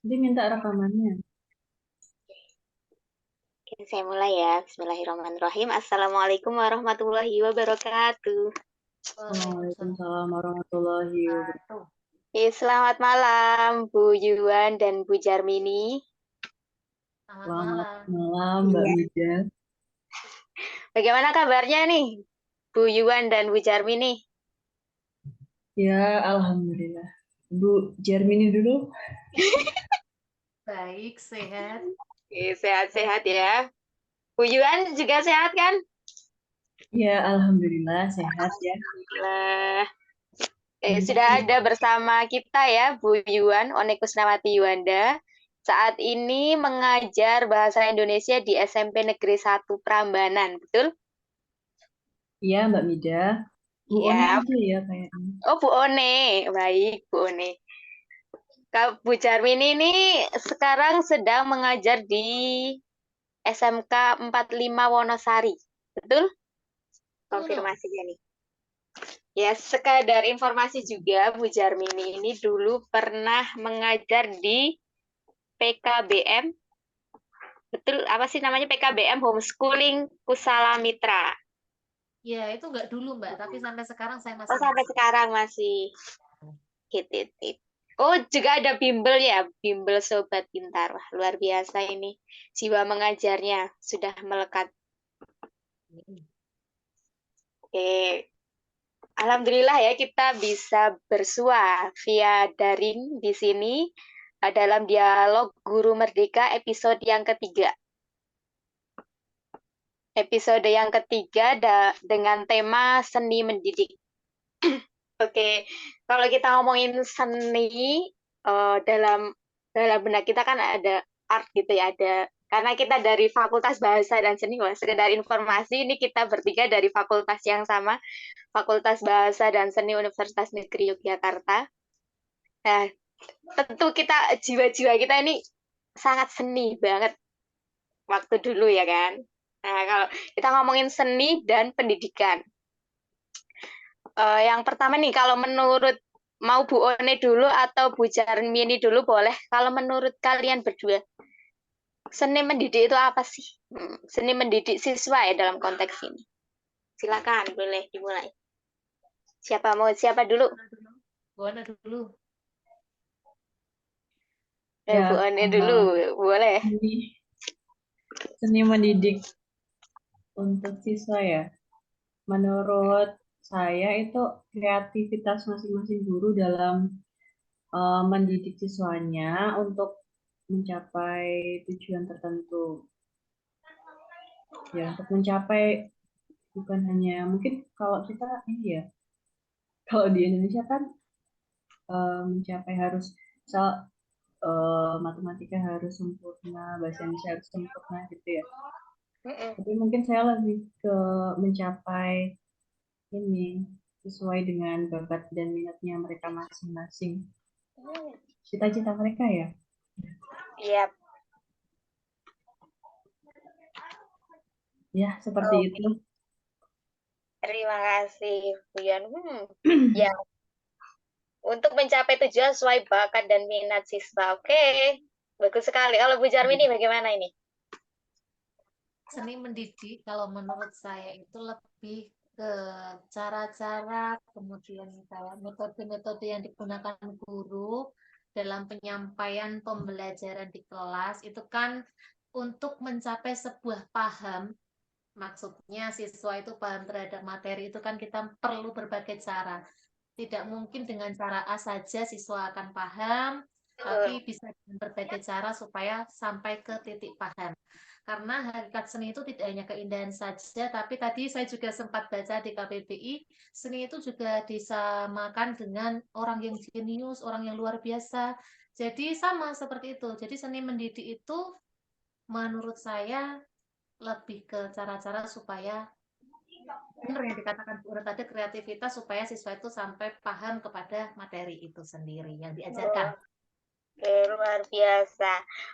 Nanti minta rekamannya. Oke, saya mulai ya. Bismillahirrahmanirrahim. Assalamualaikum warahmatullahi wabarakatuh. Waalaikumsalam Waalaikumsalam warahmatullahi wabarakatuh. warahmatullahi Oke, selamat malam Bu Yuan dan Bu Jarmini. Selamat Selamat malam. malam, Mbak Iya. Mida. Bagaimana kabarnya nih Bu Yuan dan Bu Jarmini? Ya, Alhamdulillah. Bu Jermini dulu. Baik, sehat. Oke, sehat-sehat ya. Bu Yuan juga sehat kan? Ya, Alhamdulillah sehat ya. Alhamdulillah. Sudah Hmm. ada bersama kita ya Bu Yuan One Kusnawati Yuanda. Saat ini mengajar bahasa Indonesia di SMP Negeri 1 Prambanan, betul? Iya, Mbak Mida. Bu One Ya. aja ya kayaknya. Oh, Bu One. Baik, Bu One. Kak Bu Jarmin ini sekarang sedang mengajar di SMK 45 Wonosari. Betul? Betul. Konfirmasinya nih. Ya, sekadar informasi juga, Bu Jarmini ini dulu pernah mengajar di PKBM. Betul, apa sih namanya PKBM Homeschooling Kusala Mitra. Ya, itu nggak dulu, Mbak, tapi sampai sekarang saya Oh, masih sampai ngajar. sekarang masih hit. Oh, juga ada bimbel ya, bimbel Sobat Pintar. Wah, luar biasa ini. Jiwa mengajarnya sudah melekat. Oke, Alhamdulillah ya kita bisa bersua via daring di sini dalam dialog Guru Merdeka episode yang ketiga. Episode yang ketiga dengan tema seni mendidik. Oke, kalau kita ngomongin seni dalam dalam benak kita kan ada art gitu ya, ada karena kita dari Fakultas Bahasa dan Seni, wah, sekedar informasi ini kita bertiga dari fakultas yang sama, Fakultas Bahasa dan Seni Universitas Negeri Yogyakarta. Nah, tentu kita jiwa-jiwa kita ini sangat seni banget waktu dulu ya kan. Nah, kalau kita ngomongin seni dan pendidikan. Yang pertama nih, kalau menurut mau Bu One dulu atau Bu Jarmini dulu boleh. Kalau menurut kalian berdua, seni mendidik itu apa sih? Seni mendidik siswa ya dalam konteks ini. Silakan, boleh dimulai. Siapa dulu? Mana dulu? Mana dulu? Ya, Bu One dulu, eh, boleh. seni, seni mendidik untuk siswa ya. Menurut saya itu kreativitas masing-masing guru dalam mendidik siswanya untuk mencapai tujuan tertentu. Ya, untuk mencapai bukan hanya mungkin kalau kita ini ya, kalau di Indonesia kan mencapai harus misal matematika harus sempurna, bahasa Indonesia harus sempurna gitu ya. Mm-mm. Tapi mungkin saya lebih ke mencapai ini sesuai dengan bakat dan minatnya mereka masing-masing. Cita-cita mereka ya. Iya. Ya, seperti Oke, itu. terima kasih, Bu Yan. Ya, untuk mencapai tujuan sesuai bakat dan minat siswa. Oke, bagus sekali. Kalau Bu Jarmini bagaimana ini? Seni mendidik, kalau menurut saya itu lebih ke cara-cara, kemudian kayak metode-metode yang digunakan guru dalam penyampaian pembelajaran di kelas, itu kan untuk mencapai sebuah paham. Maksudnya siswa itu paham terhadap materi itu kan kita perlu berbagai cara. Tidak mungkin dengan cara A saja siswa akan paham, Betul. tapi bisa dengan berbagai cara supaya sampai ke titik paham. Karena hakikat seni itu tidak hanya keindahan saja, tapi tadi saya juga sempat baca di KBBI, seni itu juga disamakan dengan orang yang jenius, orang yang luar biasa. Jadi sama seperti itu. Jadi seni mendidik itu menurut saya lebih ke cara-cara supaya benar yang dikatakan Bu Ura tadi kreativitas supaya siswa itu sampai paham kepada materi itu sendiri yang diajarkan. Oke, luar biasa.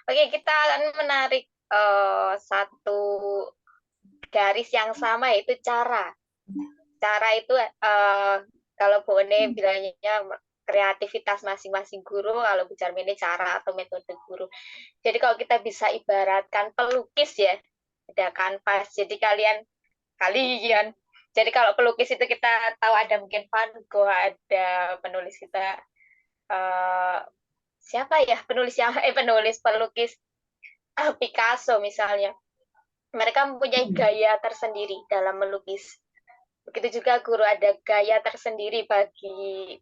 Oke, kita akan menarik satu garis yang sama yaitu cara. Cara itu kalau Bu One bilangnya kreativitas masing-masing guru, kalau Bu Charmi ini cara atau metode guru. Jadi kalau kita bisa ibaratkan pelukis ya, ada kanvas. Jadi kalian. Jadi kalau pelukis itu kita tahu ada mungkin Van Gogh, ada penulis kita siapa ya penulis pelukis Picasso misalnya. Mereka mempunyai gaya tersendiri dalam melukis. Begitu juga guru ada gaya tersendiri bagi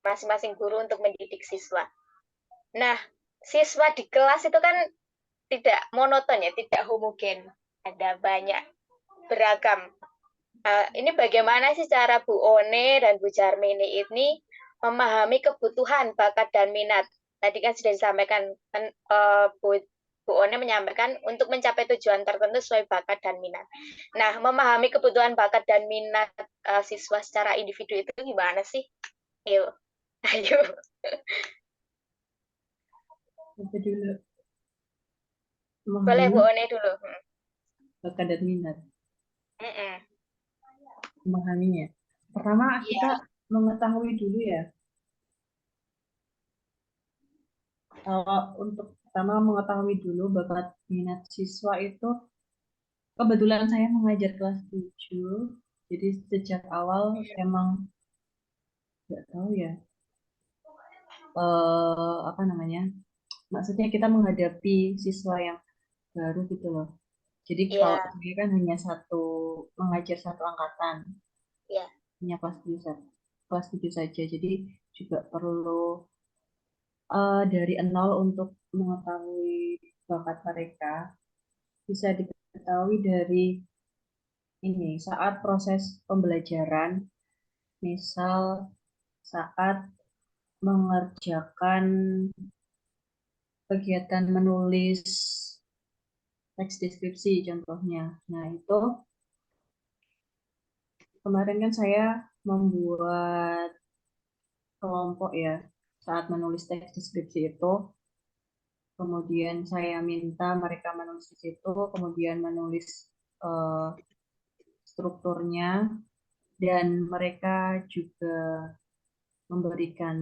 masing-masing guru untuk mendidik siswa. Nah, siswa di kelas itu kan tidak monoton ya, tidak homogen. Ada banyak beragam. Ini bagaimana sih cara Bu One dan Bu Charmini ini memahami kebutuhan, bakat, dan minat? Tadi kan sudah disampaikan, Bu One menyampaikan untuk mencapai tujuan tertentu sesuai bakat dan minat. Nah, memahami kebutuhan, bakat, dan minat siswa secara individu itu gimana sih? Ayo. Apa dulu? Boleh Bu Memahami One dulu. bakat dan minat. Mm-mm. Memahaminya. Pertama Iya. kita mengetahui dulu ya. Untuk pertama mengetahui dulu bakat minat siswa itu, kebetulan saya mengajar kelas 7, jadi sejak awal emang nggak tahu ya, apa namanya, maksudnya kita menghadapi siswa yang baru gitu loh. Jadi kalau Iya. saya kan hanya mengajar satu angkatan, Iya. hanya kelas 7 saja, jadi juga perlu dari nol untuk mengetahui bakat mereka. Bisa diketahui dari ini saat proses pembelajaran, misal saat mengerjakan kegiatan menulis teks deskripsi contohnya. Nah, itu kemarin kan saya membuat kelompok ya saat menulis teks deskripsi itu. Kemudian saya minta mereka menulis di situ, kemudian menulis uh, strukturnya, dan mereka juga memberikan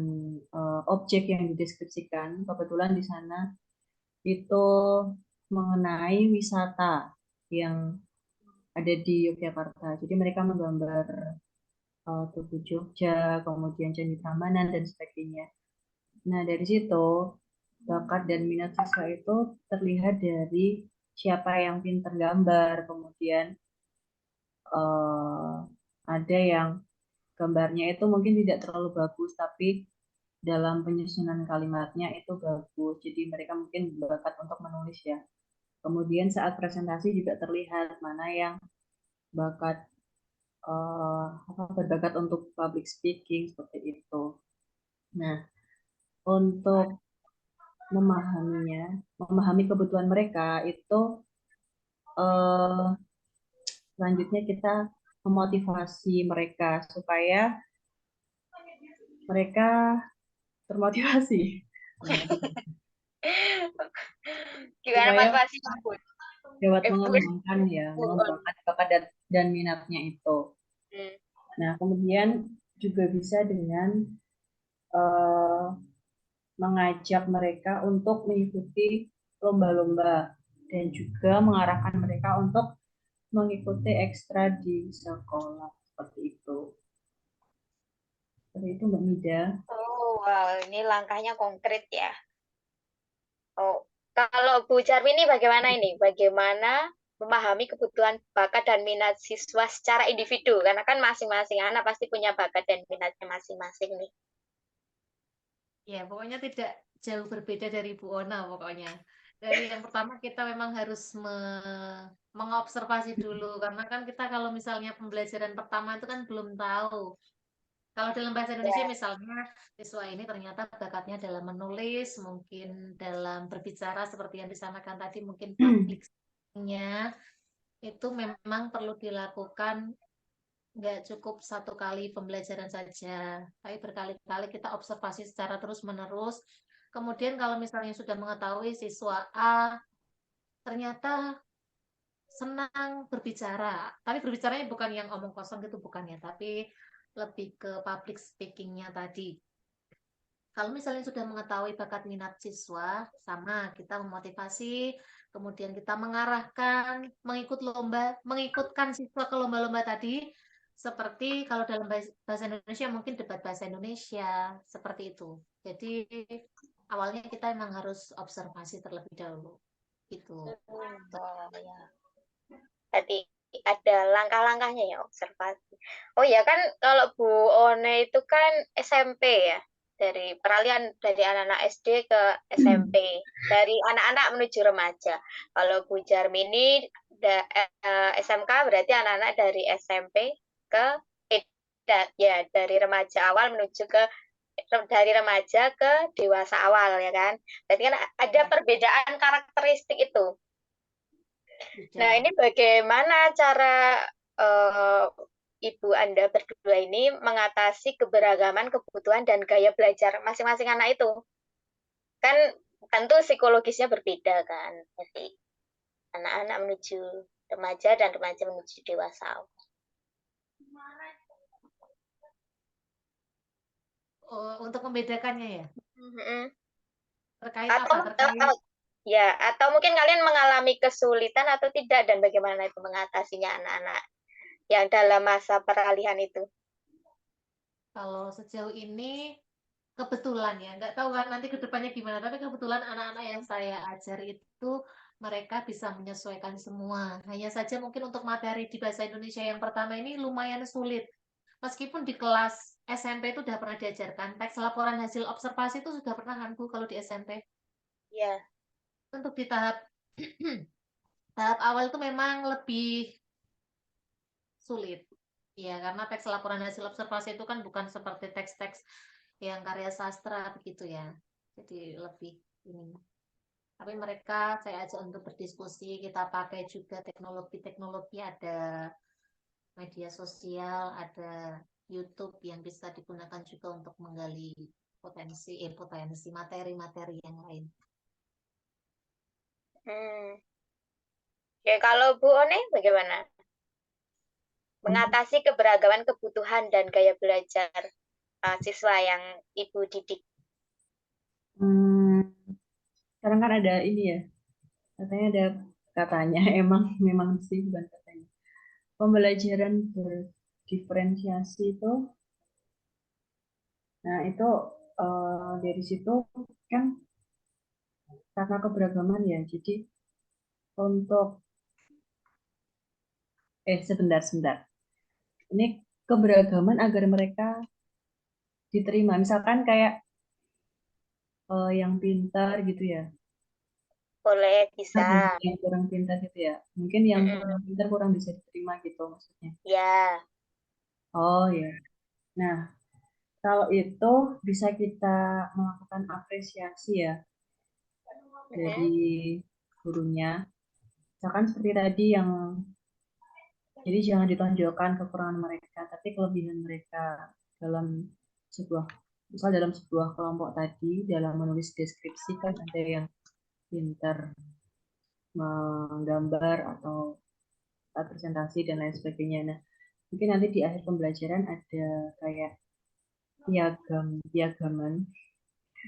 objek yang dideskripsikan. Kebetulan di sana itu mengenai wisata yang ada di Yogyakarta. Jadi mereka menggambar Tugu Jogja, kemudian Candi Prambanan, dan sebagainya. Nah, dari situ bakat dan minat siswa itu terlihat dari siapa yang pintar gambar, kemudian ada yang gambarnya itu mungkin tidak terlalu bagus, tapi dalam penyusunan kalimatnya itu bagus. Jadi mereka mungkin bakat untuk menulis ya. Kemudian saat presentasi juga terlihat mana yang bakat berbakat untuk public speaking seperti itu. Nah, untuk memahami kebutuhan mereka itu selanjutnya kita memotivasi mereka supaya mereka termotivasi. Gimana Supaya motivasinya Bu? dapat Bu. mengembangkan ya, mengembangkan bakat dan minatnya itu. Nah, kemudian juga bisa dengan mengajak mereka untuk mengikuti lomba-lomba dan juga mengarahkan mereka untuk mengikuti ekstra di sekolah seperti itu. Seperti itu Mbak Mida. Oh, wow, ini langkahnya konkret ya. Oh, kalau Bu Charmi ini bagaimana ini? Bagaimana memahami kebutuhan bakat dan minat siswa secara individu? Karena kan masing-masing anak pasti punya bakat dan minatnya masing-masing nih. Ya, pokoknya tidak jauh berbeda dari Bu Ona pokoknya. Dari yang pertama kita memang harus mengobservasi dulu karena kan kita kalau misalnya pembelajaran pertama itu kan belum tahu. Kalau dalam bahasa Indonesia Ya. misalnya siswa ini ternyata bakatnya dalam menulis, mungkin dalam berbicara seperti yang disampaikan tadi, mungkin public speaking-nya itu memang perlu dilakukan, nggak cukup satu kali pembelajaran saja, tapi berkali-kali kita observasi secara terus-menerus. Kemudian kalau misalnya sudah mengetahui siswa A ternyata senang berbicara, tapi berbicaranya bukan yang omong kosong gitu, bukan ya, tapi lebih ke public speaking-nya tadi. Kalau misalnya sudah mengetahui bakat minat siswa, sama kita memotivasi, kemudian kita mengarahkan, mengikutkan siswa ke lomba-lomba tadi, seperti kalau dalam bahasa Indonesia mungkin debat bahasa Indonesia, seperti itu. Jadi awalnya kita emang harus observasi terlebih dahulu, gitu. Oh ya. Tadi ada langkah-langkahnya ya, observasi. Oh ya kan, kalau Bu One itu kan SMP ya, dari peralihan dari anak-anak SD ke SMP, dari anak-anak menuju remaja. Kalau Bu Jarmini SMK berarti anak-anak dari SMP ke ya dari remaja awal menuju ke dari remaja ke dewasa awal ya kan. Berarti kan ada perbedaan karakteristik itu. Nah, Beda. ini bagaimana cara Ibu Anda berdua ini mengatasi keberagaman kebutuhan dan gaya belajar masing-masing anak itu? Kan tentu psikologisnya berbeda kan. Jadi anak-anak menuju remaja dan remaja menuju dewasa. Untuk membedakannya ya, Mhm. terkait Atau, apa? Terkait ya, atau mungkin kalian mengalami kesulitan atau tidak dan bagaimana itu mengatasinya anak-anak yang dalam masa peralihan itu? kalau sejauh ini kebetulan ya, nggak tahu kan nanti ke depannya gimana, tapi kebetulan anak-anak yang saya ajar itu mereka bisa menyesuaikan semua. Hanya saja mungkin untuk materi di bahasa Indonesia yang pertama ini lumayan sulit. Meskipun di kelas SMP itu sudah pernah diajarkan, teks laporan hasil observasi itu sudah pernah kan Bu kalau di SMP. Ya. Untuk di tahap tahap awal itu memang lebih sulit. Ya, karena teks laporan hasil observasi itu kan bukan seperti teks-teks yang karya sastra begitu ya. Jadi lebih ini. Tapi mereka saya ajak untuk berdiskusi, kita pakai juga teknologi-teknologi, ada media sosial, ada YouTube yang bisa digunakan juga untuk menggali potensi materi-materi yang lain. Ya, kalau Bu One bagaimana? Mengatasi keberagaman kebutuhan dan gaya belajar siswa yang Ibu didik. Sekarang kan ada ini ya, katanya memang sih bukan katanya. Pembelajaran berdiferensiasi itu, nah itu dari situ kan karena keberagaman ya. Jadi untuk sebentar. Ini keberagaman agar mereka diterima. Misalkan kayak yang pintar gitu ya. Boleh, Kan bisa. yang kurang pintar gitu ya. Mungkin yang kurang Mm-mm. pintar kurang bisa diterima gitu maksudnya. Ya. Oh ya. Nah, kalau itu bisa kita melakukan apresiasi ya Mm-mm. dari gurunya. Misalkan seperti tadi yang jadi jangan ditonjolkan kekurangan mereka, tapi kelebihan mereka dalam sebuah misal dalam sebuah kelompok tadi dalam menulis deskripsi kan ada yang pintar menggambar atau presentasi dan lain sebagainya. Nah, mungkin nanti di akhir pembelajaran ada kayak piagaman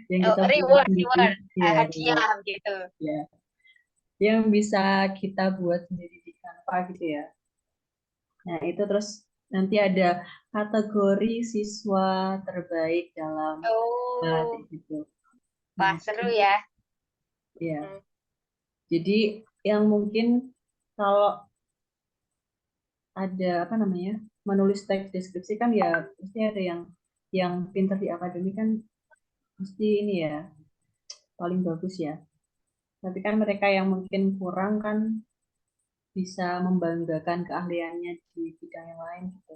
yang Oh, kita buat reward, sendiri reward. ya, reward, Hadiah gitu. ya yang bisa kita buat sendiri di Canva gitu ya. Nah, itu terus nanti ada kategori siswa terbaik dalam Oh, gitu. Nah, wah seru ya. ya. Hmm. Jadi yang mungkin kalau ada apa namanya menulis teks deskripsi kan ya pasti ada yang pintar di akademik kan pasti ini ya paling bagus ya. Tapi kan mereka yang mungkin kurang kan bisa membanggakan keahliannya di bidang yang lain gitu.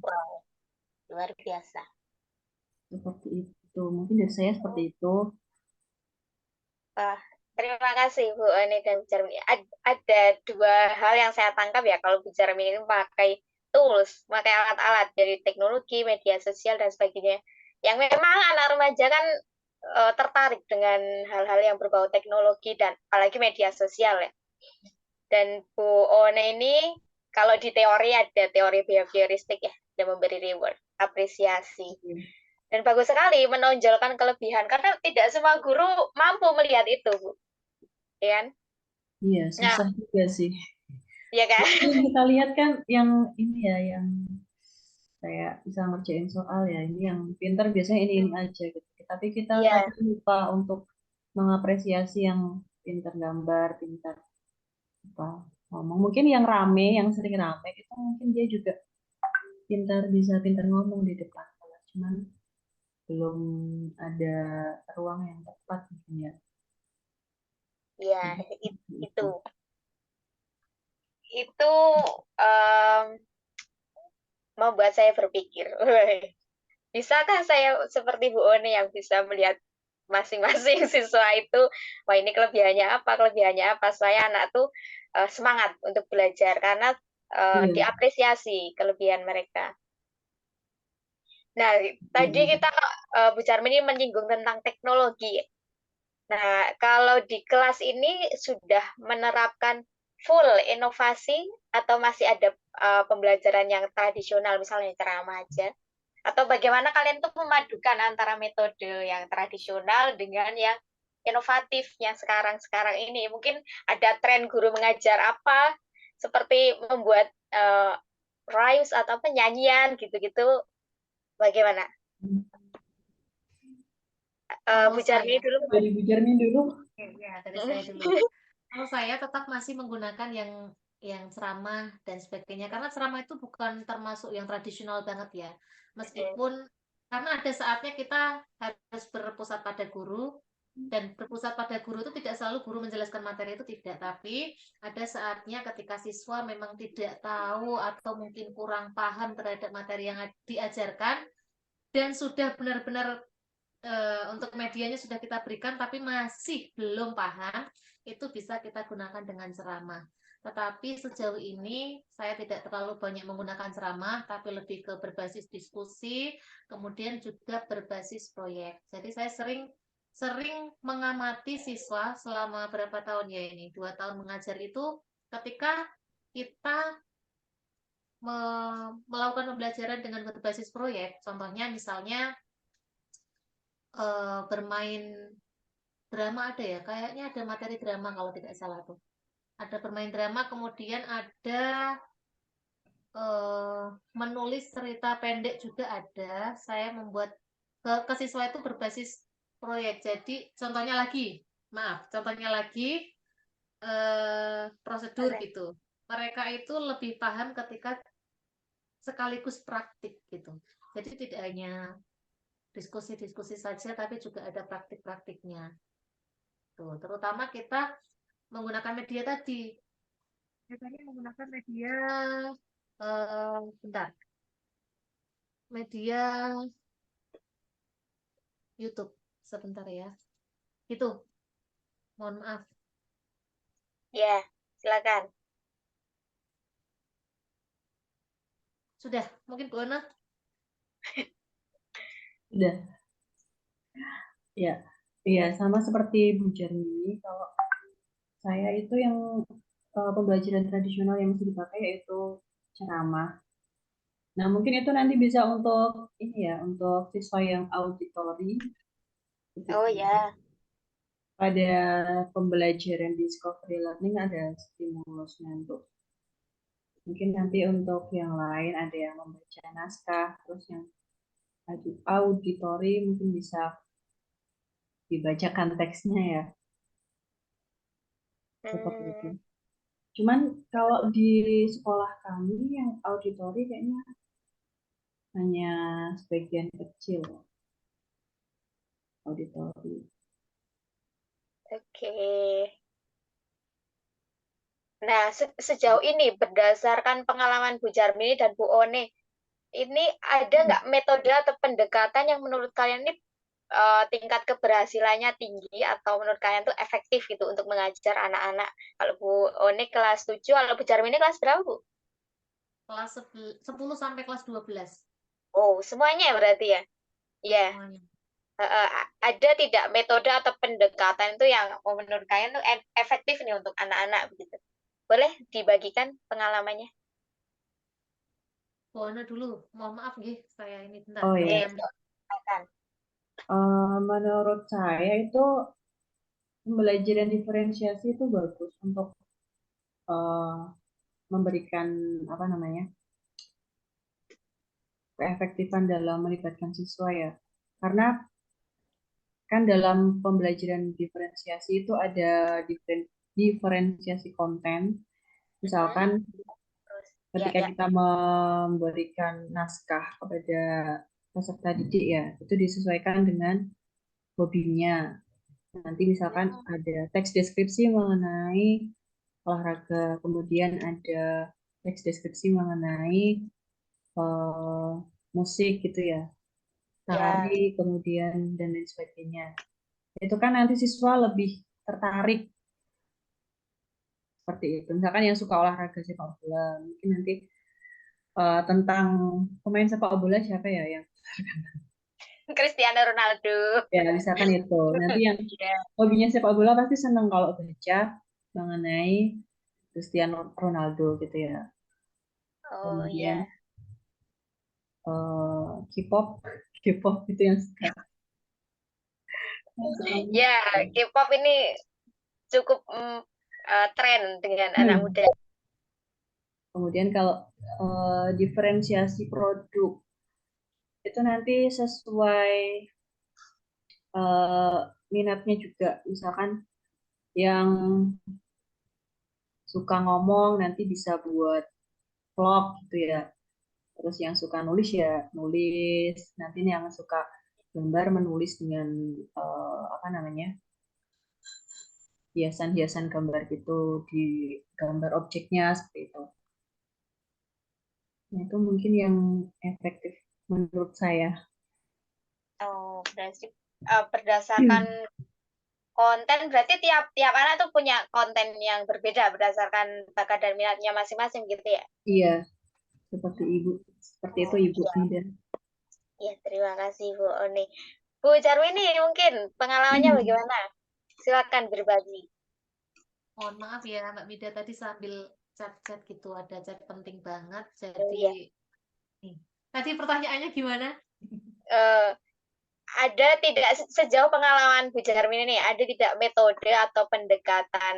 Wow, luar biasa. Seperti itu. Mungkin dari saya seperti itu. Wah, terima kasih Bu Ani dan Bu Jarmini. Ada dua hal yang saya tangkap ya kalau Bu Jarmini ini memakai tools, memakai alat-alat dari teknologi, media sosial dan sebagainya. Yang memang anak remaja kan tertarik dengan hal-hal yang berbau teknologi dan apalagi media sosial ya. Dan Bu One ini kalau di teori ada teori behavioristik ya, yang memberi reward, apresiasi. Dan bagus sekali menonjolkan kelebihan karena tidak semua guru mampu melihat itu, Bu. Ya kan? Iya, Nah, susah juga sih. ya kan? Yang kita lihat kan yang ini ya, yang kayak bisa ngerjain soal ya, ini yang pintar biasanya ini aja gitu. Tapi kita Iya, kadang lupa untuk mengapresiasi yang pintar gambar, pintar apa ngomong. Mungkin yang rame, yang sering rame itu mungkin dia juga bisa pintar ngomong di depan kelas. Cuman belum ada ruang yang tepat mungkin ya. iya, Itu. itu. Itu em, membuat saya berpikir, bisakah saya seperti Bu One yang bisa melihat masing-masing siswa itu, wah ini kelebihannya apa, saya anak tuh semangat untuk belajar karena Iya. diapresiasi kelebihan mereka. Nah, tadi Iya. kita Bu Charmi ini menyinggung tentang teknologi. Nah, kalau di kelas ini sudah menerapkan full inovasi atau masih ada pembelajaran yang tradisional, misalnya ceramah aja? Atau bagaimana kalian tuh memadukan antara metode yang tradisional dengan yang inovatif yang sekarang-sekarang ini? Mungkin ada tren guru mengajar apa, seperti membuat rhymes atau penyanyian gitu-gitu, bagaimana? Kalau Bu Charmi saya, dulu. Dari Bu Jermin dulu. ya dari saya dulu. Kalau saya tetap masih menggunakan yang ceramah dan sebagainya, karena ceramah itu bukan termasuk yang tradisional banget ya. Meskipun karena ada saatnya kita harus berpusat pada guru, dan berpusat pada guru itu tidak selalu guru menjelaskan materi itu tidak, tapi ada saatnya ketika siswa memang tidak tahu atau mungkin kurang paham terhadap materi yang diajarkan dan sudah benar-benar untuk medianya sudah kita berikan tapi masih belum paham, itu bisa kita gunakan dengan ceramah. Tetapi sejauh ini saya tidak terlalu banyak menggunakan ceramah, tapi lebih ke berbasis diskusi, kemudian juga berbasis proyek. Jadi saya sering sering mengamati siswa selama berapa tahun ya ini, 2 tahun mengajar itu, ketika kita melakukan pembelajaran dengan berbasis proyek, contohnya misalnya bermain drama ada ya, kayaknya ada materi drama kalau tidak salah tuh. Ada bermain drama, kemudian ada eh, menulis cerita pendek juga ada. Saya membuat ke siswa itu berbasis proyek. Jadi contohnya lagi prosedur gitu. Mereka itu lebih paham ketika sekaligus praktik gitu. Jadi tidak hanya diskusi-diskusi saja, tapi juga ada praktik-praktiknya. Tuh, terutama kita menggunakan media tadi. Biasanya menggunakan media, bentar, media YouTube. Sebentar ya. Itu, mohon maaf. Ya, silakan. Sudah, mungkin Bu Ana. Udah. Ya. Iya, sama seperti Bu Jermi. Kalau saya itu yang pembelajaran tradisional yang masih dipakai yaitu ceramah. Nah, mungkin itu nanti bisa untuk ini ya, untuk siswa yang auditori. Oh ya. Pada pembelajaran discovery learning ada stimulusnya untuk mungkin nanti untuk yang lain ada yang membaca naskah, terus yang auditori mungkin bisa dibacakan teksnya ya, seperti itu. Hmm, Cuman kalau di sekolah kami yang auditori kayaknya hanya sebagian kecil auditori. oke. Nah, sejauh ini berdasarkan pengalaman Bu Jarmini dan Bu One, ini ada nggak metode atau pendekatan yang menurut kalian ini tingkat keberhasilannya tinggi atau menurut kalian tuh efektif gitu untuk mengajar anak-anak? Kalau Bu One kelas 7, kalau Bu Jarmini kelas berapa, Bu? Kelas 10 sampai kelas 12. Oh, semuanya ya berarti ya? Iya. Semuanya. Ada tidak metode atau pendekatan itu yang menurut kalian tuh efektif nih untuk anak-anak begitu? Boleh dibagikan pengalamannya? Bu Ana dulu. Mohon maaf, saya ini bentar. Oh Oke, ya, Saya ambil. Akan. Menurut saya itu pembelajaran diferensiasi itu bagus untuk eh, memberikan apa namanya keefektifan dalam melibatkan siswa ya. Karena kan dalam pembelajaran diferensiasi itu ada diferensiasi konten. Misalkan Terus, ya, ketika ya. kita memberikan naskah kepada peserta didik ya, itu disesuaikan dengan hobinya. Nanti misalkan ada teks deskripsi mengenai olahraga, kemudian ada teks deskripsi mengenai eh, musik gitu ya, Ya, tari, kemudian dan lain sebagainya. Itu kan nanti siswa lebih tertarik seperti itu. Misalkan yang suka olahraga sepak bola, mungkin nanti tentang pemain sepak bola siapa ya yang Cristiano Ronaldo. ya misalkan itu. Nanti yang Ya. hobinya sepak bola pasti senang kalau baca mengenai Cristiano Ronaldo gitu ya. Oh Kemudian ya. K-pop, K-pop itu yang suka. Ya, K-pop ini cukup tren dengan anak Hmm. muda. Kemudian kalau diferensiasi produk itu nanti sesuai eh, minatnya juga. Misalkan yang suka ngomong nanti bisa buat vlog gitu ya. Terus yang suka nulis ya nulis. Nanti yang suka gambar menulis dengan apa namanya hiasan-hiasan gambar gitu di gambar objeknya seperti itu. Nah, itu mungkin yang efektif menurut saya. Oh, berarti berdasarkan konten, berarti tiap anak tuh punya konten yang berbeda berdasarkan bakat dan minatnya masing-masing gitu ya. Iya, seperti itu Oh Ibu iya, Ida. iya, terima kasih Bu Oni. Bu Jarwini mungkin pengalamannya bagaimana? Silakan berbagi. Mohon maaf ya Mbak Mida, tadi sambil chat-chat gitu ada chat penting banget. Oh Jadi iya. nih. Tadi pertanyaannya gimana? Eh, ada tidak sejauh pengalaman Bu Jarwini nih, ada tidak metode atau pendekatan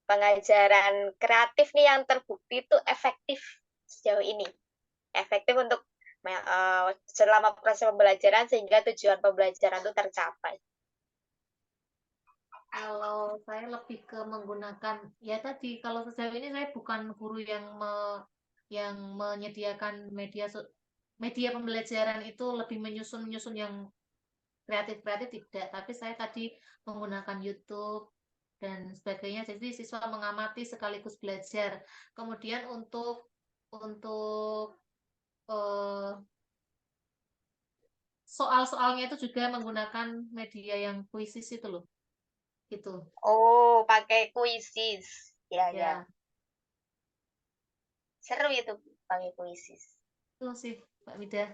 pengajaran kreatif nih yang terbukti itu efektif sejauh ini? Efektif untuk selama proses pembelajaran sehingga tujuan pembelajaran itu tercapai. Kalau saya lebih ke menggunakan ya tadi kalau sejauh ini saya bukan guru yang menyediakan media pembelajaran itu lebih menyusun yang kreatif-kreatif tidak, tapi saya tadi menggunakan YouTube dan sebagainya. Jadi siswa mengamati sekaligus belajar. Kemudian untuk eh, soal-soalnya itu juga menggunakan media yang puisis itu loh, gitu. Oh, pakai kuisis. Ya, ya. Ya, Seru itu pakai kuisis. itu sih Mbak Mida.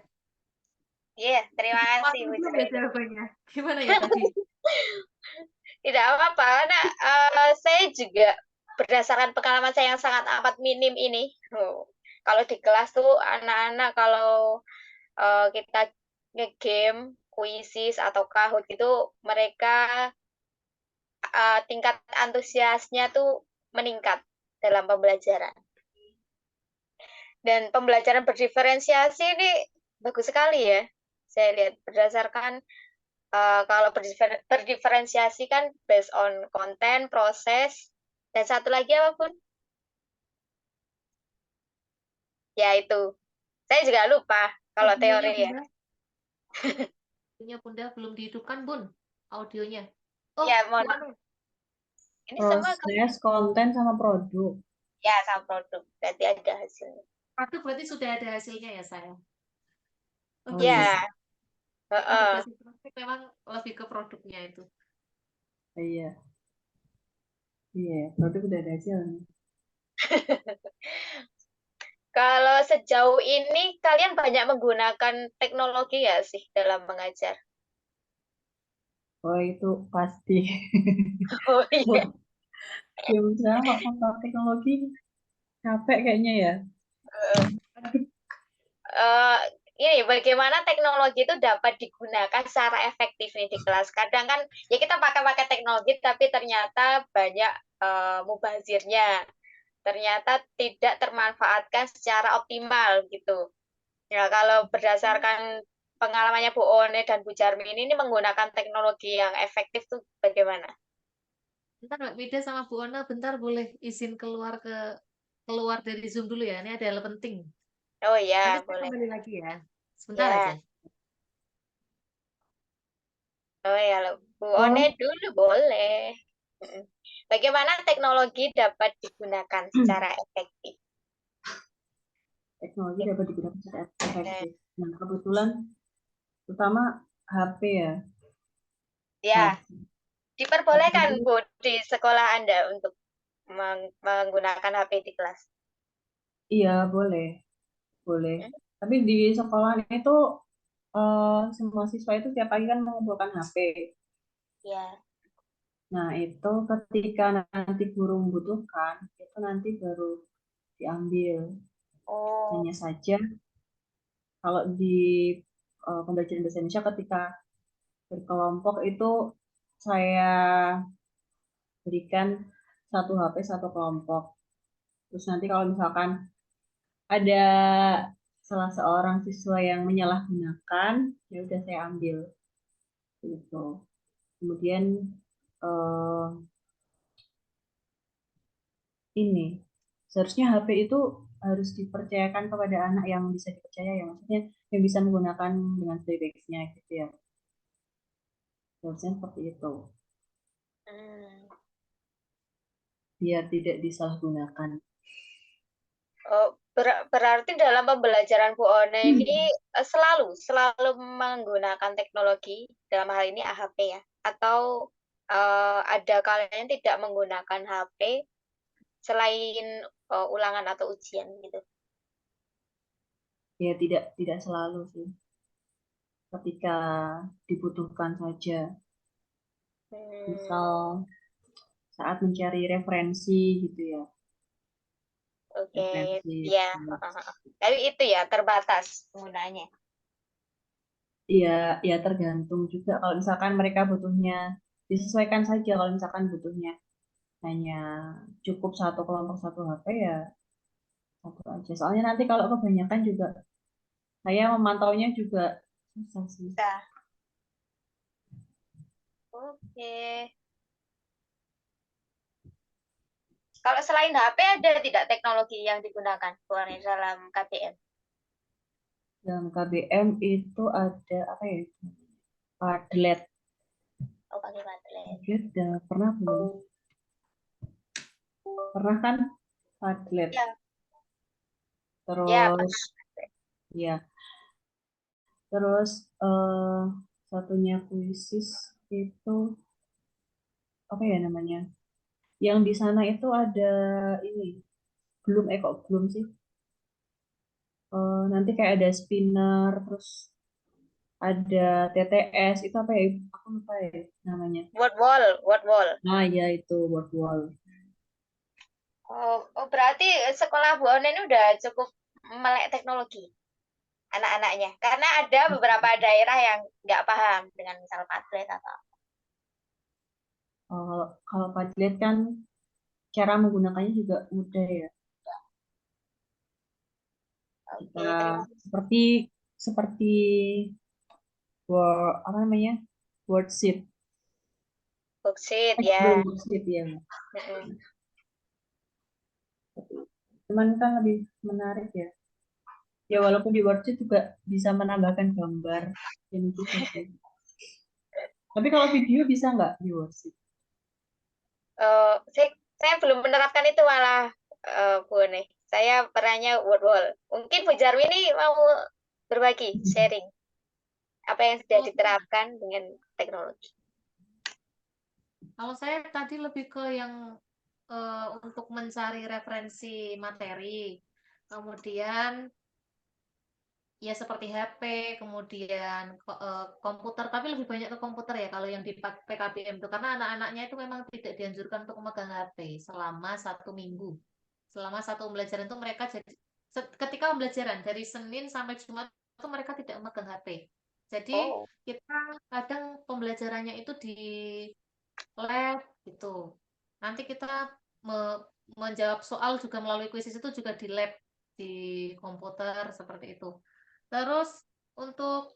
Iya, terima Sudah kasih waktu Bu belum ya Cerwini. jawabannya? Gimana ya tadi? Tidak apa-apa, karena saya juga berdasarkan pengalaman saya yang sangat amat minim ini. Kalau di kelas tuh anak-anak kalau kita ngegame, kuisis atau Kahoot gitu, mereka tingkat antusiasnya tuh meningkat dalam pembelajaran. Dan pembelajaran berdiferensiasi ini bagus sekali ya. Saya lihat berdasarkan kalau berdiferensiasi kan based on konten, proses, dan satu lagi apapun. Ya itu. Saya juga lupa kalau Audionya teori ya. Bunda, audionya Bunda belum dihidupkan Bun, audionya. Oh, Ya, mohon maaf. bukan. Ini semua Proses, konten, sama produk. ya sama produk. Berarti ada hasilnya. Itu berarti sudah ada hasilnya ya saya. Oh Oh gitu iya, sih. Ya, Kalau heeh. berbasis praktik memang lebih ke produknya itu. iya, iya, produk udah ada hasilnya. Kalau sejauh ini kalian banyak menggunakan teknologi ya sih dalam mengajar? Oh itu pasti. Oh iya. Ya misalnya kok kontak teknologi capek kayaknya ya. Eh, ini bagaimana teknologi itu dapat digunakan secara efektif nih di kelas. Kadang kan ya kita pakai teknologi tapi ternyata banyak mubazirnya. Ternyata tidak termanfaatkan secara optimal gitu. Ya kalau berdasarkan pengalamannya Bu One dan Bu Jarmi ini menggunakan teknologi yang efektif tuh bagaimana? Bentar Mbak Mida sama Bu Ona, bentar boleh izin keluar dari Zoom dulu ya. Ini ada hal penting. Oh Nanti ya, saya boleh. kembali lagi ya. Sebentar aja. Ya. Oh ya, Bu One Oh, dulu boleh. Mm-mm. Bagaimana teknologi dapat digunakan secara efektif? teknologi dapat digunakan secara Eh, efektif. Nah, kebetulan terutama HP ya. Ya, HP, HP diperbolehkan itu Bu di sekolah Anda untuk menggunakan HP di kelas. iya boleh, boleh. Hmm? Tapi di sekolah itu semua siswa itu tiap pagi kan mengumpulkan HP. Ya. Nah, itu ketika nanti guru membutuhkan, itu nanti baru diambil. Oh. Hanya saja kalau di pembelajaran bahasa Indonesia ketika berkelompok itu saya berikan satu HP satu kelompok. Terus nanti kalau misalkan ada salah seorang siswa yang menyalahgunakan, ya udah saya ambil gitu. Kemudian eh, ini seharusnya HP itu harus dipercayakan kepada anak yang bisa dipercaya ya, maksudnya yang bisa menggunakan dengan sebaik-baiknya gitu ya. Seharusnya seperti itu Hmm. biar tidak disalahgunakan. Oh, berarti dalam pembelajaran Bu One ini selalu menggunakan teknologi dalam hal ini HP ya, atau ada kalanya tidak menggunakan HP selain ulangan atau ujian gitu. Ya tidak selalu sih, ketika dibutuhkan saja. Hmm, Misal saat mencari referensi gitu ya, oke, referensi. ya. Tapi itu ya terbatas penggunaannya. Iya, ya tergantung juga. Kalau misalkan mereka butuhnya disesuaikan saja. Kalau misalkan butuhnya hanya cukup satu kelompok satu HP ya satu aja. Soalnya nanti kalau kebanyakan juga saya memantaunya juga susah sih. Bisa. Oke. Kalau selain HP ada tidak teknologi yang digunakan Bu One dalam KBM? Dalam KBM itu ada apa ya? Padlet. Oh, pakai baterai. Padlet udah pernah belum? Pernah kan Padlet. Ya, ya, Terus ya, terus eh, satunya kuisis itu apa ya namanya? Yang di sana itu ada ini belum kok belum sih. Nanti kayak ada spinner, terus ada TTS itu apa ya? Aku lupa ya namanya. word wall. Nah ya itu board wall. Oh, berarti sekolah Bu One ini udah cukup melek teknologi anak-anaknya. Karena ada beberapa daerah yang nggak paham dengan misal Padlet atau apa. Kalau Padlet kan cara menggunakannya juga mudah ya. Kita Oke, terima kasih. seperti seperti word apa namanya wordsheet, Boksit belum ya. wordsheet ya. Mm-mm. Cuman kan lebih menarik ya. Ya walaupun di wordsheet juga bisa menambahkan gambar yang gitu sih. Tapi kalau video bisa nggak di wordsheet? Saya belum menerapkan itu malah Bu One. Saya perannya word wall. Mungkin Bu Jarwi ini mau berbagi, sharing apa yang sudah Kalau diterapkan dengan teknologi. kalau saya tadi lebih ke yang untuk mencari referensi materi, kemudian ya seperti HP, kemudian komputer, tapi lebih banyak ke komputer ya kalau yang di PKBM itu karena anak-anaknya itu memang tidak dianjurkan untuk memegang HP selama 1 minggu. Selama satu pembelajaran itu mereka jadi ketika pembelajaran dari Senin sampai Jumat itu mereka tidak memegang HP. Jadi Oh. kita kadang pembelajarannya itu di lab gitu. Nanti kita menjawab soal juga melalui kuisis itu juga di lab di komputer seperti itu. Terus untuk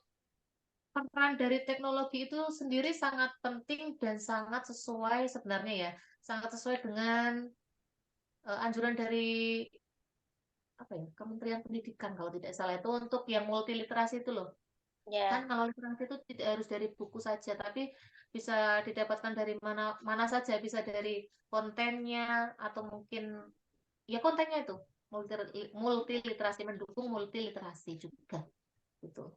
peran dari teknologi itu sendiri sangat penting dan sangat sesuai sebenarnya ya, sangat sesuai dengan anjuran dari apa ya, Kementerian Pendidikan kalau tidak salah itu untuk yang multiliterasi itu loh. Kan Ya. kalau literasi itu tidak harus dari buku saja, tapi bisa didapatkan dari mana mana saja, bisa dari kontennya atau mungkin ya kontennya itu multiliterasi, mendukung multiliterasi juga gitu.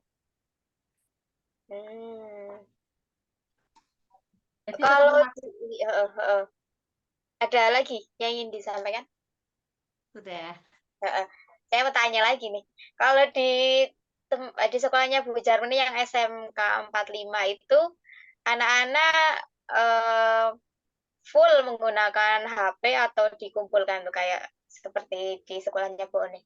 Hmm. Jadi tetap Kalau memakai ada lagi yang ingin disampaikan? sudah. Saya mau tanya lagi nih. Kalau di sekolahnya Bu Jarmini yang SMK 45 itu anak-anak eh, full menggunakan HP atau dikumpulkan tuh kayak seperti di sekolahnya Bu Oni?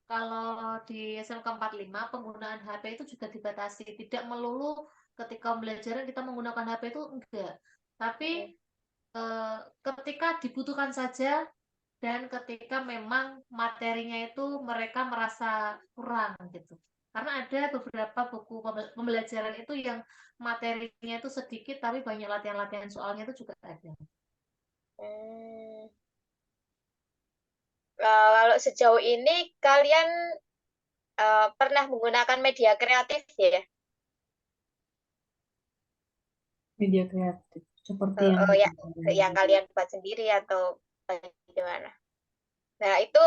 Kalau di SMK 45 penggunaan HP itu juga dibatasi, tidak melulu ketika pembelajaran kita menggunakan HP itu enggak. Tapi Hmm. ketika dibutuhkan saja dan ketika memang materinya itu mereka merasa kurang gitu. Karena ada beberapa buku pembelajaran itu yang materinya itu sedikit tapi banyak latihan-latihan soalnya itu juga ada. Hmm. Kalau sejauh ini kalian pernah menggunakan media kreatif ya? Media kreatif seperti yang Ya, yang kalian buat sendiri atau bagaimana? Nah, itu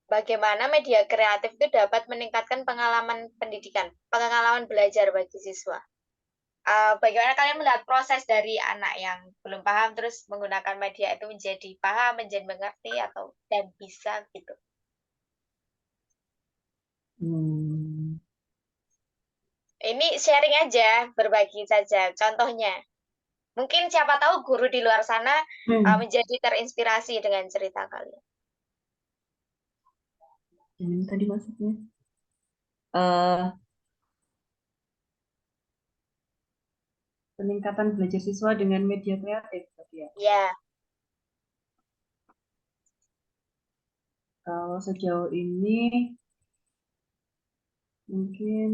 bagaimana media kreatif itu dapat meningkatkan pengalaman belajar bagi siswa. Bagaimana kalian melihat proses dari anak yang belum paham terus menggunakan media itu menjadi paham, menjadi mengerti atau dan bisa gitu. Hmm. Ini sharing aja, berbagi saja. Contohnya, mungkin siapa tahu guru di luar sana menjadi terinspirasi dengan cerita kalian. Yang tadi maksudnya eh peningkatan belajar siswa dengan media kreatif tadi ya. Ya, Kalau sejauh ini mungkin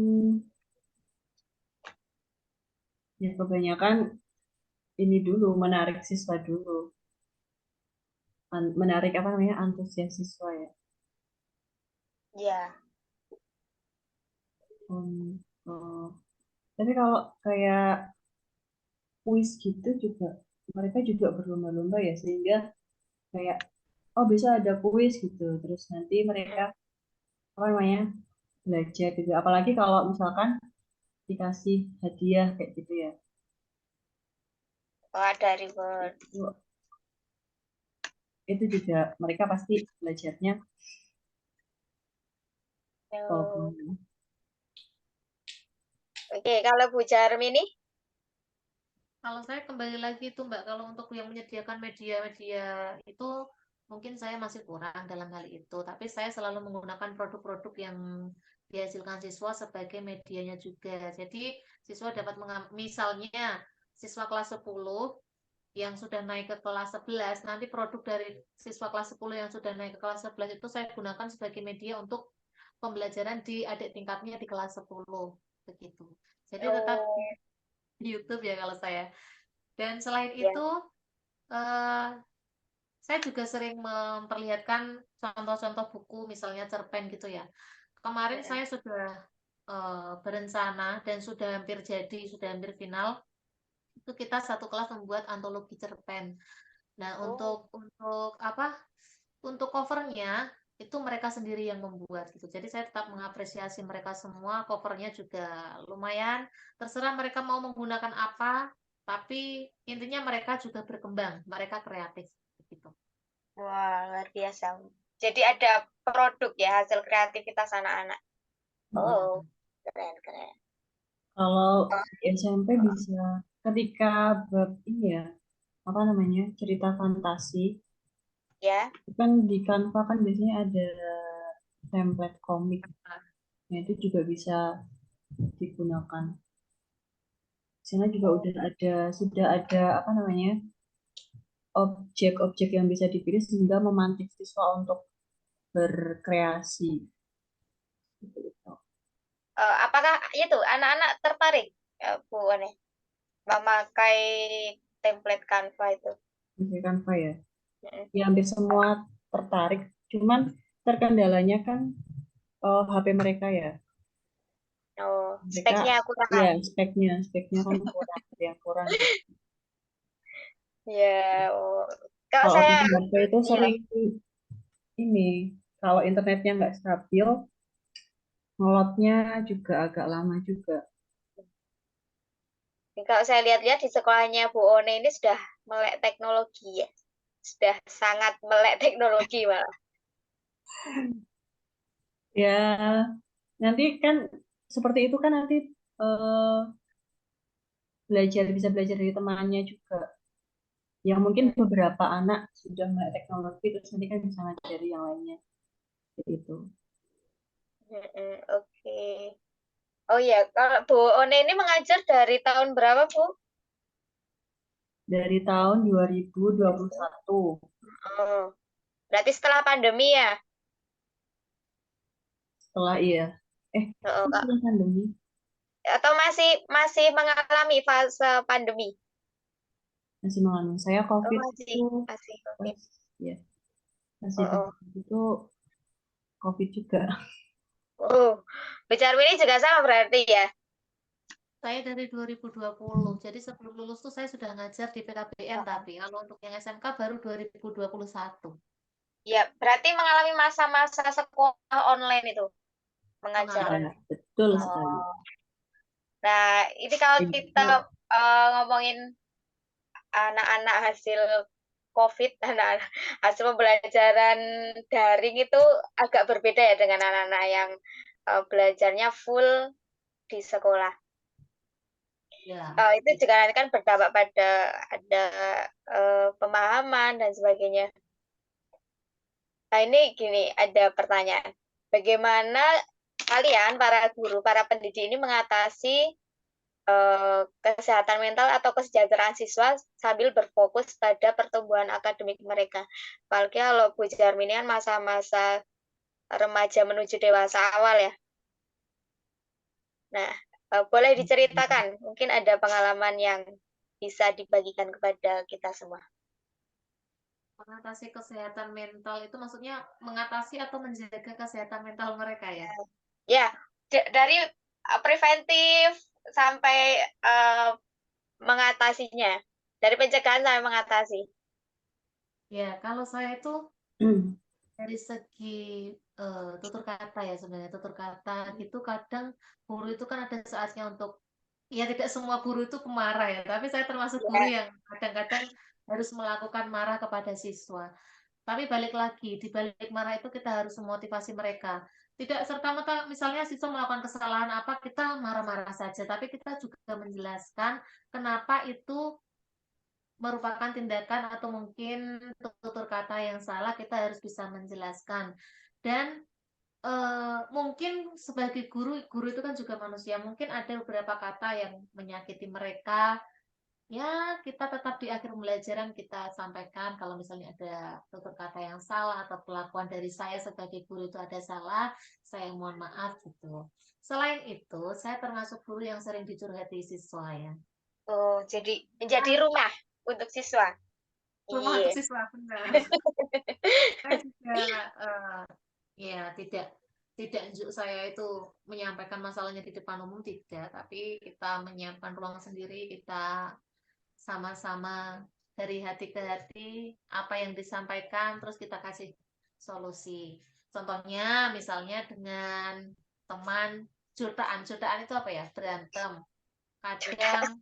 ya kebanyakan ini dulu menarik siswa dulu, menarik apa namanya antusias siswa ya. ya. Tapi kalau kayak kuis gitu juga mereka juga berlomba-lomba ya sehingga kayak oh bisa ada kuis gitu terus nanti mereka apa namanya belajar gitu apalagi kalau misalkan dikasih hadiah kayak gitu ya Oh, ada reward. itu juga mereka pasti belajarnya Oh. walaupun Oke, kalau Bu Jarmini? Kalau saya kembali lagi itu Mbak, kalau untuk yang menyediakan media-media itu mungkin saya masih kurang dalam hal itu. Tapi saya selalu menggunakan produk-produk yang dihasilkan siswa sebagai medianya juga. Jadi siswa dapat misalnya siswa kelas 10 yang sudah naik ke kelas 11, nanti produk dari siswa kelas 10 yang sudah naik ke kelas 11 itu saya gunakan sebagai media untuk pembelajaran di adik tingkatnya di kelas 10 begitu. Jadi tetap Oh, di YouTube ya kalau saya. Dan selain ya. itu, eh, saya juga sering memperlihatkan contoh-contoh buku, misalnya cerpen gitu ya. Kemarin Mm-mm. saya sudah berencana dan sudah hampir jadi, sudah hampir final. Itu kita satu kelas membuat antologi cerpen. Nah, Oh, untuk apa? Untuk covernya itu mereka sendiri yang membuat gitu. Jadi saya tetap mengapresiasi mereka semua. Covernya juga lumayan. Terserah mereka mau menggunakan apa, tapi intinya mereka juga berkembang. Mereka kreatif gitu. wah, luar biasa. Jadi ada produk ya, hasil kreativitas anak-anak. Oh, keren, keren. kalau Oh, di SMP bisa ketika bab ini ya apa namanya cerita fantasi ya. kan di Canva kan biasanya ada template komik. Nah, itu juga bisa digunakan. Di sana juga sudah ada apa namanya objek-objek yang bisa dipilih sehingga memantik siswa untuk berkreasi. Gitu. Apakah itu anak-anak tertarik, Bu Wane, memakai template Canva itu? Misalkan Canva ya. Mm-mm. Ya hampir semua tertarik. Cuman terkendalanya kan HP mereka ya. Oh, Mereka speknya ya kurang. speknya kan kurang, yang kurang gitu. Ya, oh. Kalau Kalau saya, di HP itu iya, sering ini, kalau internetnya nggak stabil, ngelotnya juga agak lama juga. kalau saya lihat-lihat di sekolahnya Bu One ini sudah melek teknologi ya. Sudah sangat melek teknologi malah. Ya, nanti kan seperti itu kan nanti eh, bisa belajar dari temannya juga. Yang mungkin Hmm, beberapa anak sudah melek teknologi, terus nanti kan bisa ngajari yang lainnya. Seperti itu. Oke. Oh iya, kalau Bu One ini mengajar dari tahun berapa, Bu? Dari tahun 2021, Oh, berarti setelah pandemi ya? setelah iya. Oh, Kak. Setelah pandemi. Atau masih masih mengalami fase pandemi? Masih mengandung. Saya Oh, COVID masih, itu masih. Oke. pas, ya, masih Oh, oh. itu COVID juga. Oh, Bu Charmini juga sama berarti ya? Saya dari 2020. Jadi sebelum lulus tuh saya sudah ngajar di PKBM, Oh, tapi kalau untuk yang SMK baru 2021 ya, berarti mengalami masa-masa sekolah online itu, mengajar mengalami. Ya, online. betul sekali. Oh. Nah, ini kalau kita Itu, ngomongin anak-anak hasil COVID, anak-anak hasil pembelajaran daring itu agak berbeda ya dengan anak-anak yang belajarnya full di sekolah. Ya, Itu juga nanti kan berdampak pada ada pemahaman dan sebagainya. Nah, ini gini, ada pertanyaan. Bagaimana kalian, para guru, para pendidik ini mengatasi kesehatan mental atau kesejahteraan siswa sambil berfokus pada pertumbuhan akademik mereka? Apalagi kalau Bu Jarmini kan masa-masa remaja menuju dewasa awal ya. Nah, boleh diceritakan, mungkin ada pengalaman yang bisa dibagikan kepada kita semua. mengatasi kesehatan mental itu maksudnya mengatasi atau menjaga kesehatan mental mereka ya. Ya, dari preventif sampai mengatasinya, dari pencegahan sampai mengatasi. Ya, kalau saya itu dari segi tutur kata ya sebenarnya tutur kata gitu kadang guru itu kan ada saatnya untuk ya tidak semua guru itu pemarah ya, tapi saya termasuk guru Ya, yang kadang-kadang harus melakukan marah kepada siswa. Tapi balik lagi, di balik marah itu kita harus memotivasi mereka. Tidak serta-merta misalnya siswa melakukan kesalahan apa, kita marah-marah saja. Tapi kita juga menjelaskan kenapa itu merupakan tindakan atau mungkin tutur kata yang salah, kita harus bisa menjelaskan. Dan mungkin sebagai guru, guru itu kan juga manusia. Mungkin ada beberapa kata yang menyakiti mereka, ya, kita tetap di akhir pembelajaran kita sampaikan kalau misalnya ada tutur kata yang salah atau kelakuan dari saya sebagai guru itu ada salah, saya mohon maaf gitu. Selain itu, saya termasuk guru yang sering dicurhati siswa ya. oh, jadi menjadi Ah, rumah untuk siswa. rumah Iya. untuk siswa benar. Saya juga ya tidak unjuk saya itu menyampaikan masalahnya di depan umum tidak, tapi kita menyiapkan ruang sendiri, kita sama-sama dari hati ke hati apa yang disampaikan terus kita kasih solusi. Contohnya misalnya dengan teman jutaan itu apa ya? Berantem. Kadang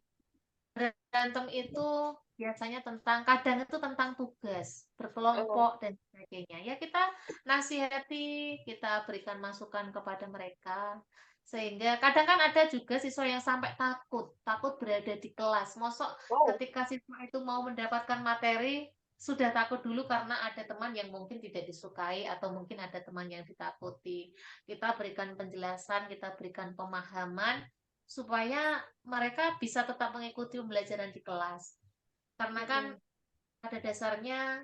berantem itu biasanya kadang itu tentang tugas, Oh, berkelompok dan sebagainya. Ya kita nasihati, kita berikan masukan kepada mereka. Sehingga kadang kan ada juga siswa yang sampai takut berada di kelas. Mosok wow. ketika siswa itu mau mendapatkan materi, sudah takut dulu karena ada teman yang mungkin tidak disukai atau mungkin ada teman yang ditakuti. Kita berikan penjelasan, kita berikan pemahaman supaya mereka bisa tetap mengikuti pembelajaran di kelas. Karena kan pada dasarnya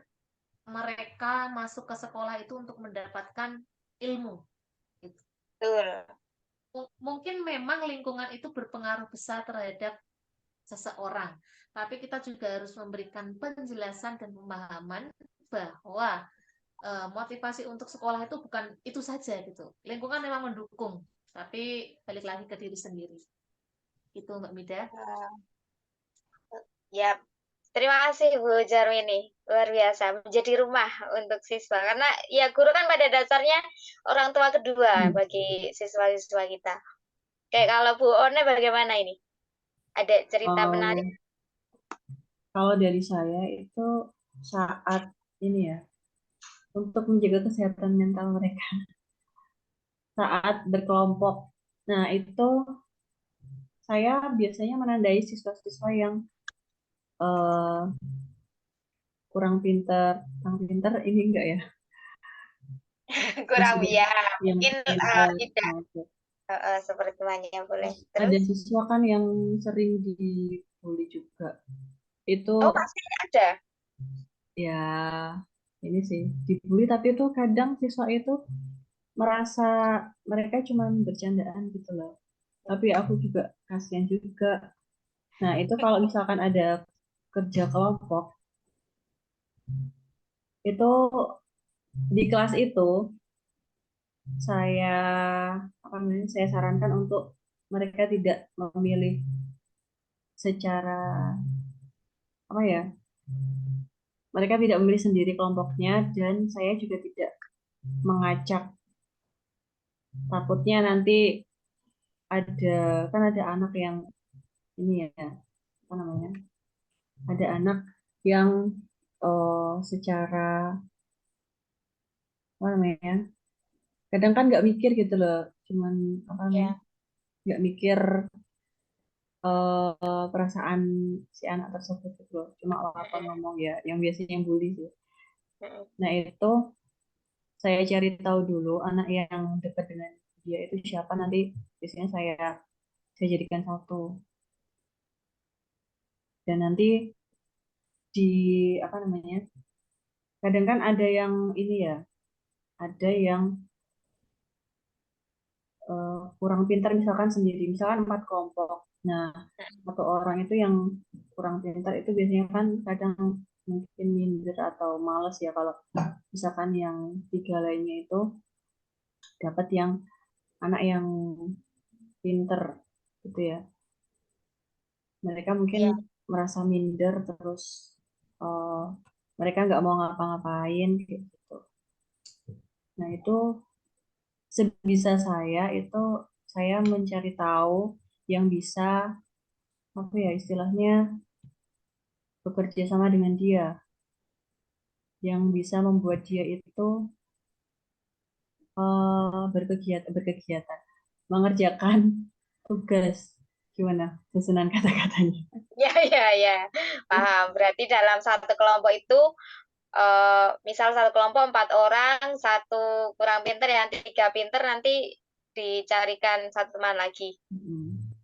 mereka masuk ke sekolah itu untuk mendapatkan ilmu. Betul. Mungkin memang lingkungan itu berpengaruh besar terhadap seseorang, tapi kita juga harus memberikan penjelasan dan pemahaman bahwa motivasi untuk sekolah itu bukan itu saja gitu. Lingkungan memang mendukung, tapi balik lagi ke diri sendiri. Itu Mbak Mida. Ya, terima kasih Bu Jarwini. Luar biasa, menjadi rumah untuk siswa. Karena ya guru kan pada dasarnya orang tua kedua bagi siswa-siswa kita. Kayak kalau Bu One bagaimana ini? Ada cerita menarik? Kalau dari saya itu saat ini ya, untuk menjaga kesehatan mental mereka saat berkelompok. Nah, itu saya biasanya menandai siswa-siswa yang kurang pintar ini enggak ya? Kurang ya, Yang mungkin pintar. tidak seperti temannya boleh. Ada Terus? siswa kan yang sering dibully juga. Itu Oh, pasti ada. ya ini sih dibully, tapi itu kadang siswa itu merasa mereka cuma bercandaan gitu loh. Tapi aku juga kasihan juga. Nah, itu kalau misalkan ada kerja kelompok, itu di kelas itu saya saya sarankan untuk mereka tidak memilih secara apa ya? Mereka tidak memilih sendiri kelompoknya, dan saya juga tidak mengacak. Takutnya nanti ada anak yang ini ya, apa namanya? Ada anak yang secara apa namanya? Kadang kan nggak mikir gitu loh, cuman apa namanya? Nggak mikir perasaan si anak tersebut gitu loh. Cuma apa ngomong ya, yang biasanya yang bully sih. Nah, itu saya cari tahu dulu anak yang dekat dengan dia itu siapa, nanti biasanya saya jadikan satu. Dan nanti di apa namanya? Kadang kan ada yang ini ya, ada yang kurang pintar misalkan sendiri, misalkan 4 kelompok. Nah, satu orang itu yang kurang pintar itu biasanya kan kadang mungkin minder atau males ya, kalau misalkan yang 3 lainnya itu dapat yang anak yang pinter gitu ya. Mereka mungkin merasa minder, terus uh, mereka nggak mau ngapa-ngapain gitu. Nah, itu sebisa saya mencari tahu yang bisa apa ya istilahnya bekerja sama dengan dia, yang bisa membuat dia itu berkegiatan mengerjakan tugas. Gimana susunan kata-katanya? Ya, paham. Berarti dalam satu kelompok itu, misal satu kelompok 4 orang, satu kurang pinter, yang 3 pinter nanti dicarikan satu teman lagi.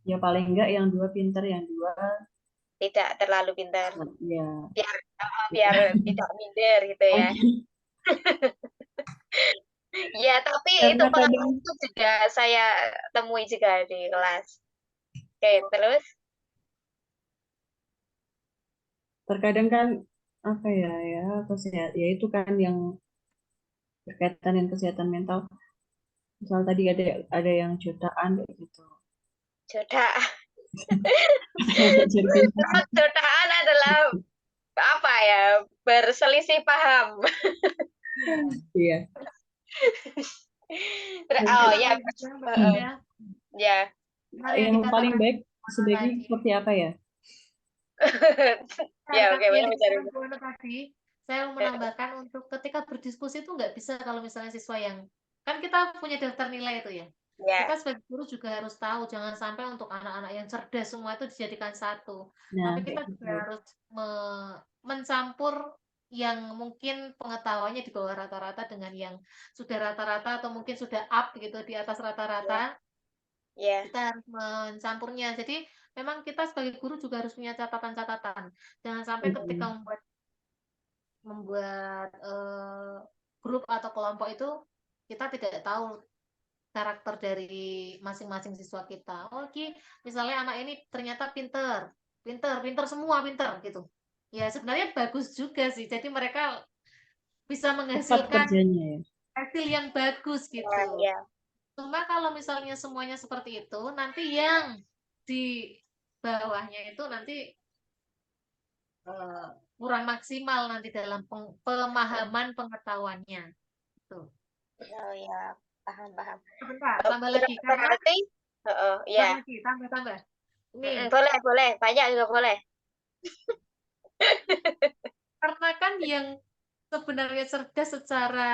Ya paling enggak yang 2 pinter, yang 2 tidak terlalu pintar. Ya. Biar tidak minder gitu ya. Ya, tapi itu pengalaman itu juga saya temui juga di kelas. Oke, terus? Terkadang kan apa ya ya itu kan yang berkaitan dengan kesehatan mental. Misal tadi ada yang jutaan kayak gitu. Jodoh. Jodohan adalah apa ya? Berselisih paham. Iya. Oh ya, ya. Yang paling baik sebaiknya seperti apa ya? Ya, oke, tadi saya mau menambahkan untuk ketika berdiskusi itu nggak bisa kalau misalnya siswa yang kan kita punya daftar nilai itu ya. Kita sebagai guru juga harus tahu jangan sampai untuk anak-anak yang cerdas semua itu dijadikan satu. Tapi kita juga harus mencampur yang mungkin pengetahuannya di bawah rata-rata dengan yang sudah rata-rata atau mungkin sudah up gitu di atas Ya, rata-rata, ya, kita harus mencampurnya. Jadi memang kita sebagai guru juga harus punya catatan-catatan. Jangan sampai ketika Mm-mm. membuat membuat grup atau kelompok itu kita tidak tahu karakter dari masing-masing siswa kita. Oh, misalnya anak ini ternyata pinter, pinter, pinter semua pinter gitu. Ya sebenarnya bagus juga sih. Jadi mereka bisa Cepat menghasilkan kerjanya ya. hasil yang bagus ya, gitu. ya, Cuma kalau misalnya semuanya seperti itu, nanti yang di bawahnya itu nanti eh, kurang maksimal nanti dalam pemahaman pengetahuannya. Tuh. oh ya, paham, paham. Sebentar, Oh, tambah lagi karena berarti, ya, lagi tambah. Ini boleh, boleh, banyak juga boleh. karena kan yang sebenarnya cerdas secara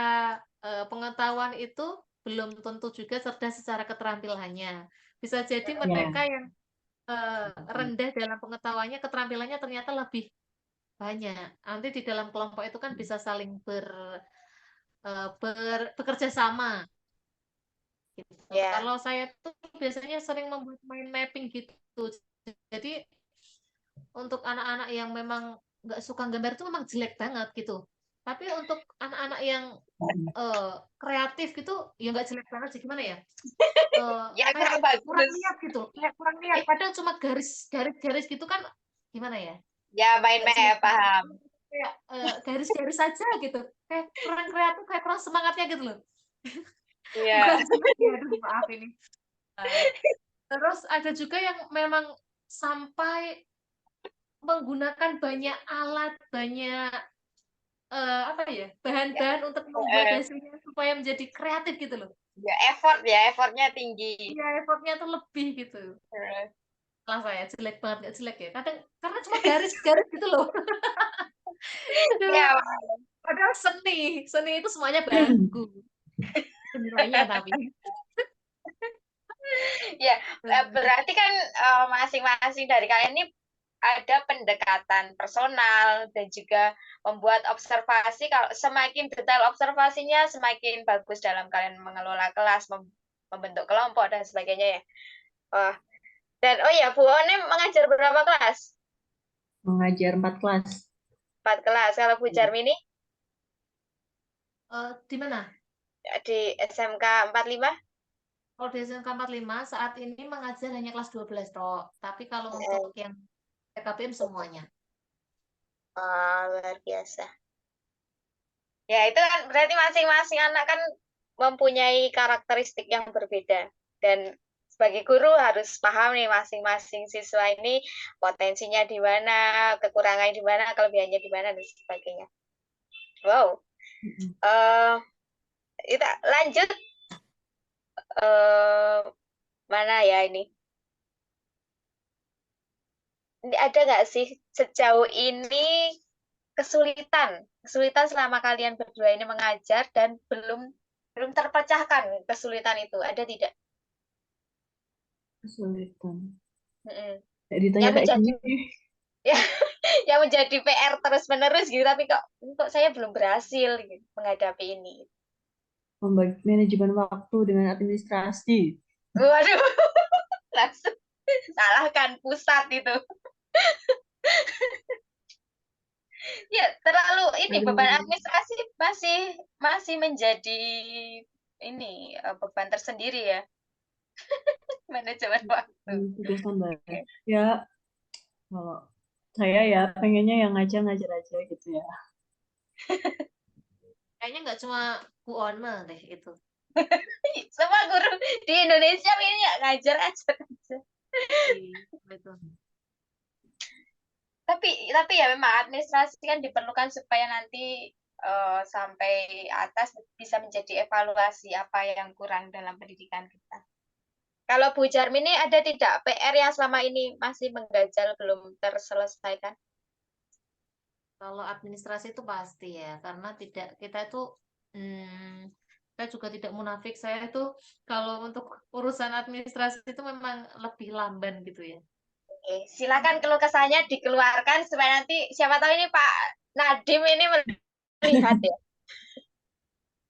pengetahuan itu belum tentu juga cerdas secara keterampilannya. Bisa jadi Ya. mereka yang rendah dalam pengetahuannya, keterampilannya ternyata lebih banyak. Nanti di dalam kelompok itu kan bisa saling bekerja sama. Gitu. Ya, Kalau saya tuh biasanya sering membuat mind mapping gitu. Jadi untuk anak-anak yang memang nggak suka gambar itu memang jelek banget gitu. Tapi untuk anak-anak yang kreatif gitu, ya nggak jelek banget sih gimana ya? ya Kayak kurang kurang bagus. niat gitu, kayak kurang niat. Padahal cuma garis-garis gitu kan, gimana ya? Ya, main Nggak jelek map, banget. paham. Kayak garis-garis saja gitu. Kayak kurang kreatif, kayak kurang semangatnya gitu loh. Iya, Bukan jelek ya, aduh maaf ini. Eh, Terus ada juga yang memang sampai menggunakan banyak alat, banyak apa ya, ya, bahan-bahan untuk membuat hasilnya supaya menjadi kreatif gitu loh. ya, effortnya tinggi. Iya, effortnya tuh lebih gitu. Eh, Lah saya jelek banget, nggak jelek ya. Kadang karena cuma garis-garis gitu loh. Aduh, Ya, padahal seni, seni itu semuanya bagus. Nilainya tapi. ya, berarti kan masing-masing dari kalian ini ada pendekatan personal dan juga membuat observasi. Kalau semakin detail observasinya, semakin bagus dalam kalian mengelola kelas, membentuk kelompok dan sebagainya ya. Wah. Dan oh ya, Bu One mengajar berapa kelas? Mengajar 4 kelas. 4 kelas. Kalau Bu Jarmini Di mana? di SMK 45? Kalau di SMK 45 saat ini mengajar hanya kelas 12 toh. Tapi kalau untuk yang PKBM semuanya. Luar biasa. Ya, itu kan berarti masing-masing anak kan mempunyai karakteristik yang berbeda. Dan sebagai guru harus paham nih masing-masing siswa ini potensinya di mana, kekurangannya di mana, kelebihannya di mana, dan sebagainya. Wow. Uh, kita lanjut. Mana ya ini? Ini ada nggak sih sejauh ini kesulitan selama kalian berdua ini mengajar dan belum terpecahkan kesulitan itu, ada tidak? Kesulitan. Mm-mm. Kayak ditanya Yang kayak menjadi gini. ya, yang menjadi PR terus menerus gitu, tapi kok saya belum berhasil gitu, menghadapi ini. Membagi manajemen waktu dengan administrasi. Waduh, langsung salahkan pusat itu. Ya, terlalu ini beban Aduh. administrasi masih masih menjadi ini beban tersendiri ya, manajemen waktu. Tugas tambahan. Oke. Ya, kalau saya ya pengennya yang ngajar-ngajar aja gitu ya. Kayaknya nggak cuma Bu One deh itu. Semua guru di Indonesia ini ya ngajar aja. Betul. Tapi ya memang administrasi kan diperlukan supaya nanti sampai atas bisa menjadi evaluasi apa yang kurang dalam pendidikan kita. Kalau Bu Jarmini ada tidak PR yang selama ini masih mengganjal belum terselesaikan? Kalau administrasi itu pasti ya, karena tidak kita itu saya juga tidak munafik. Saya itu kalau untuk urusan administrasi itu memang lebih lamban gitu ya. Oke, silakan keluh kesahnya dikeluarkan supaya nanti siapa tahu ini Pak Nadim ini melihat ya.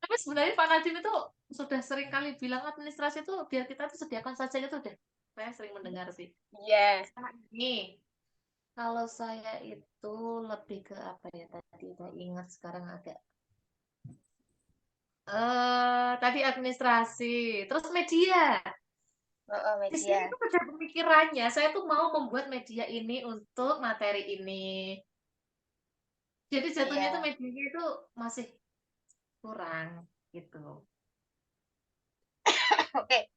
Tapi sebenarnya Pak Nadiem itu sudah sering kali bilang administrasi itu biar kita tuh sediakan saja itu deh. Saya sering mendengar sih. Iya. Sama ini. Kalau saya itu lebih ke apa ya tadi saya ingat sekarang agak tadi administrasi, terus media. Oh, Di sini media. tuh ada pemikirannya, saya tuh mau membuat media ini untuk materi ini. Jadi jatuhnya tuh Iya. medianya itu masih kurang gitu. Oke.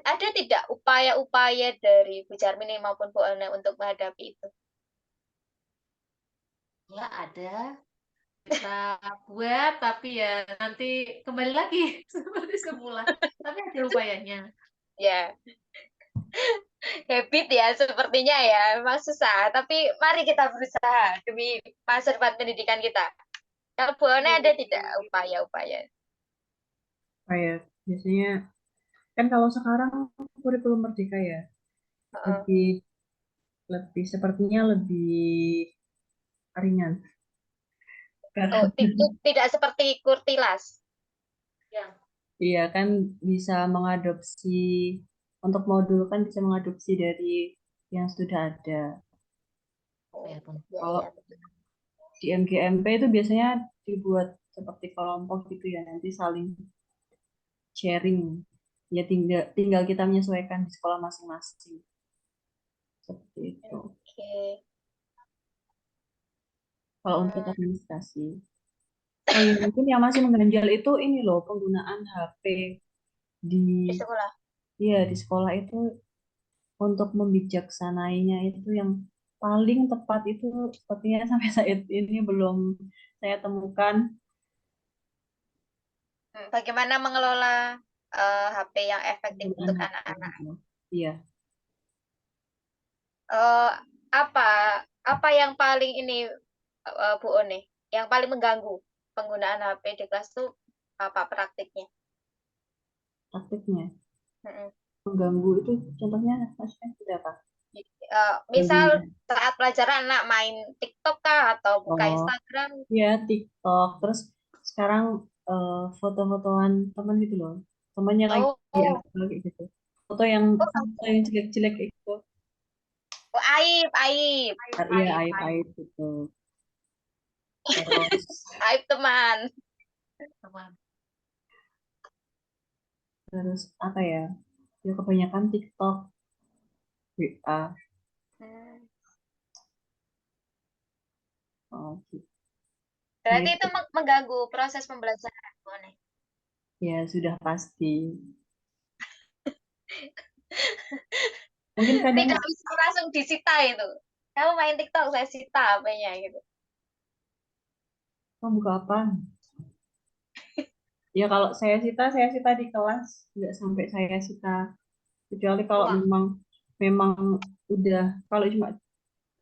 Ada tidak upaya-upaya dari Bu Jarmini maupun Bu One untuk menghadapi itu? Ya ada kita buat tapi ya nanti kembali lagi seperti semula. Tapi ada upayanya. Ya, habit ya sepertinya ya. Memang susah, tapi mari kita berusaha demi masa depan pendidikan kita. Kalau Bu One ada tidak upaya-upaya? Kayak biasanya kan kalau sekarang kurikulum merdeka ya Heeh. lebih lebih sepertinya lebih ringan Oh, karena tidak seperti Kurtilas. Ya, iya kan bisa mengadopsi untuk modul kan bisa mengadopsi dari yang sudah ada. Oh, ya pun. ya, Kalau ya. di MGMP itu biasanya dibuat seperti kelompok gitu ya nanti saling sharing ya tinggal tinggal kita menyesuaikan di sekolah masing-masing seperti itu. Oke. Kalau untuk Hmm, administrasi. Oh iya, mungkin yang masih mengganjal itu ini loh, penggunaan HP di di sekolah. di sekolah itu untuk membijaksanainya itu yang paling tepat itu sepertinya sampai saat ini belum saya temukan. Bagaimana mengelola HP yang efektif Penggunaan untuk HP anak-anak? gitu. Iya, Eh, apa apa yang paling ini Bu One, yang paling mengganggu penggunaan HP di kelas tuh apa praktiknya? praktiknya. Mm-mm. Mengganggu itu contohnya maksudnya seperti apa? Misal Dari, saat pelajaran anak main TikTok kah atau buka oh, Instagram? ya TikTok, terus sekarang foto-fotoan teman gitu loh. Temannya lagi Oh, apa kayak gitu. Foto yang jelek-jelek kayak gitu. oh, aib, aib, Iya, Aib, aib, aib-aib gitu. Terus aib teman. teman. terus apa ya? Ya kebanyakan TikTok, WA, Hmm. oh, gitu. Nah Berarti itu itu mengganggu proses pembelajaran, Bu One. ya sudah pasti. Mungkin kadang Tidak bisa langsung disita itu. Kamu main TikTok, saya sita HP-nya gitu. mau buka apa? Ya kalau saya sita di kelas, nggak sampai saya sita. Kecuali kalau Wah, memang memang udah kalau cuma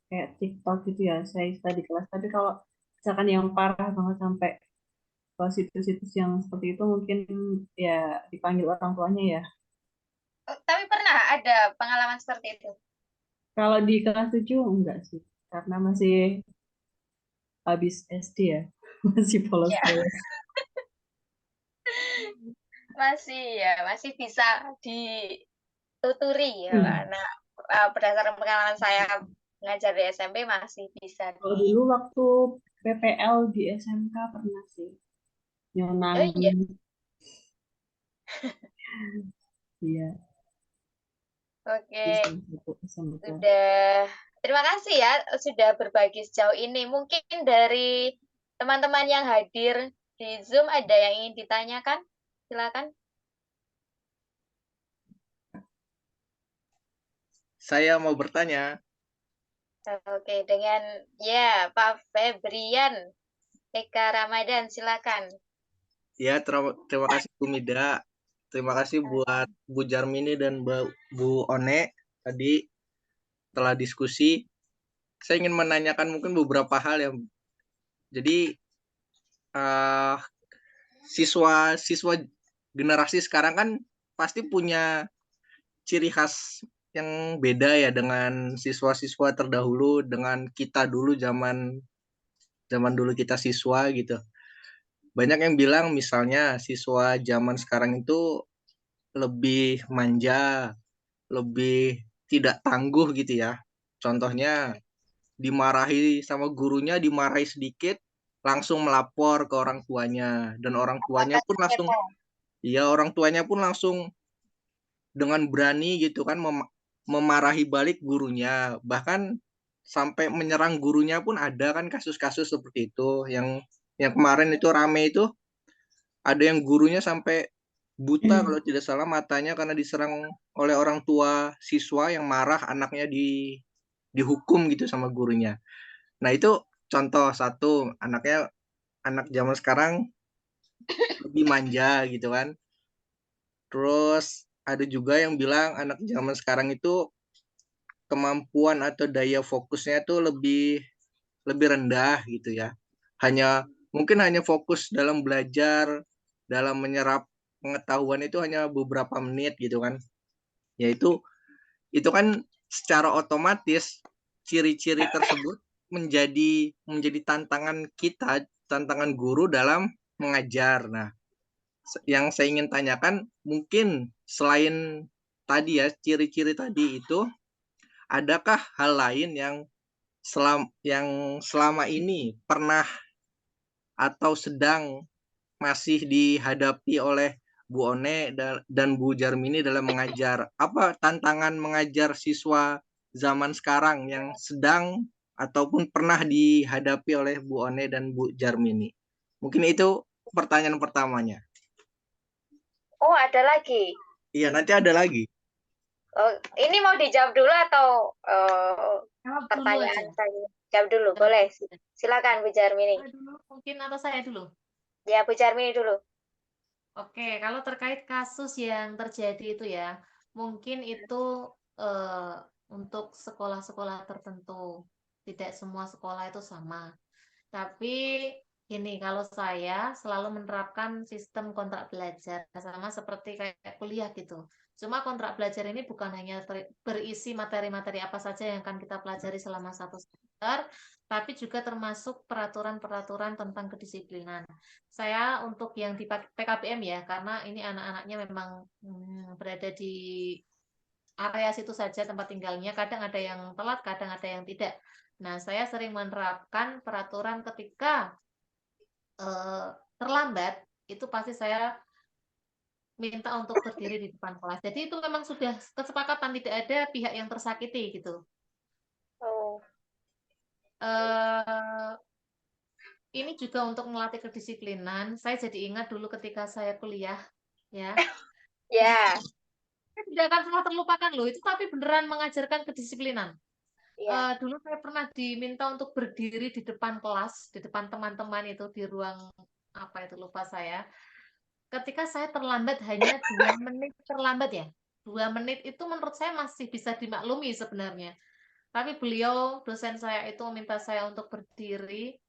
kayak TikTok gitu ya, saya sita di kelas. Tapi kalau misalkan yang parah banget sampai ke situs-situs yang seperti itu mungkin ya dipanggil orang tuanya ya. Oh, tapi pernah ada pengalaman seperti itu. Kalau di kelas 7 enggak sih, karena masih habis SD ya, masih Ya, polos-polos. masih bisa dituturi ya, Hmm. karena berdasarkan pengalaman saya mengajar di SMP masih bisa Kalau di. dulu waktu PPL di SMK pernah sih Oh nyonang, iya, iya oke. di salah satu SMK. Sudah, terima kasih ya sudah berbagi sejauh ini. Mungkin dari teman-teman yang hadir di Zoom ada yang ingin ditanyakan? Silakan. Saya mau bertanya. Oke, dengan ya Pak Febrian Eka Ramadan, silakan. Ya, terima kasih Bu Mida. Terima kasih buat Bu Jarmini dan Bu One tadi telah diskusi. Saya ingin menanyakan mungkin beberapa hal yang jadi eh, siswa-siswa generasi sekarang kan pasti punya ciri khas yang beda ya dengan siswa-siswa terdahulu dengan kita dulu zaman zaman dulu kita siswa gitu. Banyak yang bilang misalnya siswa zaman sekarang itu lebih manja, lebih tidak tangguh gitu ya. Contohnya dimarahi sama gurunya, dimarahi sedikit, langsung melapor ke orang tuanya. Dan orang tuanya pun langsung, ya orang tuanya pun langsung dengan berani gitu kan memarahi balik gurunya. Bahkan sampai menyerang gurunya pun ada kan kasus-kasus seperti itu. Yang kemarin itu rame itu, ada yang gurunya sampai buta kalau tidak salah matanya karena diserang oleh orang tua siswa yang marah anaknya dihukum gitu sama gurunya. Nah, itu contoh satu, anak zaman sekarang lebih manja gitu kan. Terus ada juga yang bilang anak zaman sekarang itu kemampuan atau daya fokusnya itu lebih rendah gitu ya. Mungkin hanya fokus dalam belajar, dalam menyerap pengetahuan itu hanya beberapa menit gitu kan. Yaitu itu kan secara otomatis ciri-ciri tersebut menjadi tantangan kita, tantangan guru dalam mengajar. Nah, yang saya ingin tanyakan mungkin selain tadi ya ciri-ciri tadi itu, adakah hal lain yang selama ini pernah atau sedang masih dihadapi oleh Bu One dan Bu Jarmini dalam mengajar? Apa tantangan mengajar siswa zaman sekarang yang sedang ataupun pernah dihadapi oleh Bu One dan Bu Jarmini? Mungkin itu pertanyaan pertamanya. Oh, ada lagi. Iya, nanti ada lagi. Oh, ini mau dijawab dulu atau Jawab dulu pertanyaan aja. saya? Jawab dulu, Jawab boleh. dulu. Silakan Bu Jarmini. Saya dulu mungkin atau saya dulu. Ya, Bu Jarmini dulu. Oke, kalau terkait kasus yang terjadi itu ya, mungkin itu untuk sekolah-sekolah tertentu. Tidak semua sekolah itu sama. Tapi ini kalau saya selalu menerapkan sistem kontrak belajar sama seperti kayak kuliah gitu. Cuma kontrak belajar ini bukan hanya berisi materi-materi apa saja yang akan kita pelajari selama 1 semester, tapi juga termasuk peraturan-peraturan tentang kedisiplinan. Saya untuk yang di PKBM ya, karena ini anak-anaknya memang berada di area situ saja tempat tinggalnya. Kadang ada yang telat, kadang ada yang tidak. Nah, saya sering menerapkan peraturan ketika terlambat, itu pasti saya minta untuk berdiri di depan kelas. Jadi itu memang sudah kesepakatan, tidak ada pihak yang tersakiti gitu. Oh, Eh, ini juga untuk melatih kedisiplinan. Saya jadi ingat dulu ketika saya kuliah, ya. ya, Tidak akan pernah terlupakan loh, itu tapi beneran mengajarkan kedisiplinan. ya. Dulu saya pernah diminta untuk berdiri di depan kelas, di depan teman-teman itu di ruang apa itu lupa saya. Ketika saya terlambat hanya 2 menit terlambat ya, 2 menit itu menurut saya masih bisa dimaklumi sebenarnya. Tapi beliau dosen saya itu meminta saya untuk berdiri.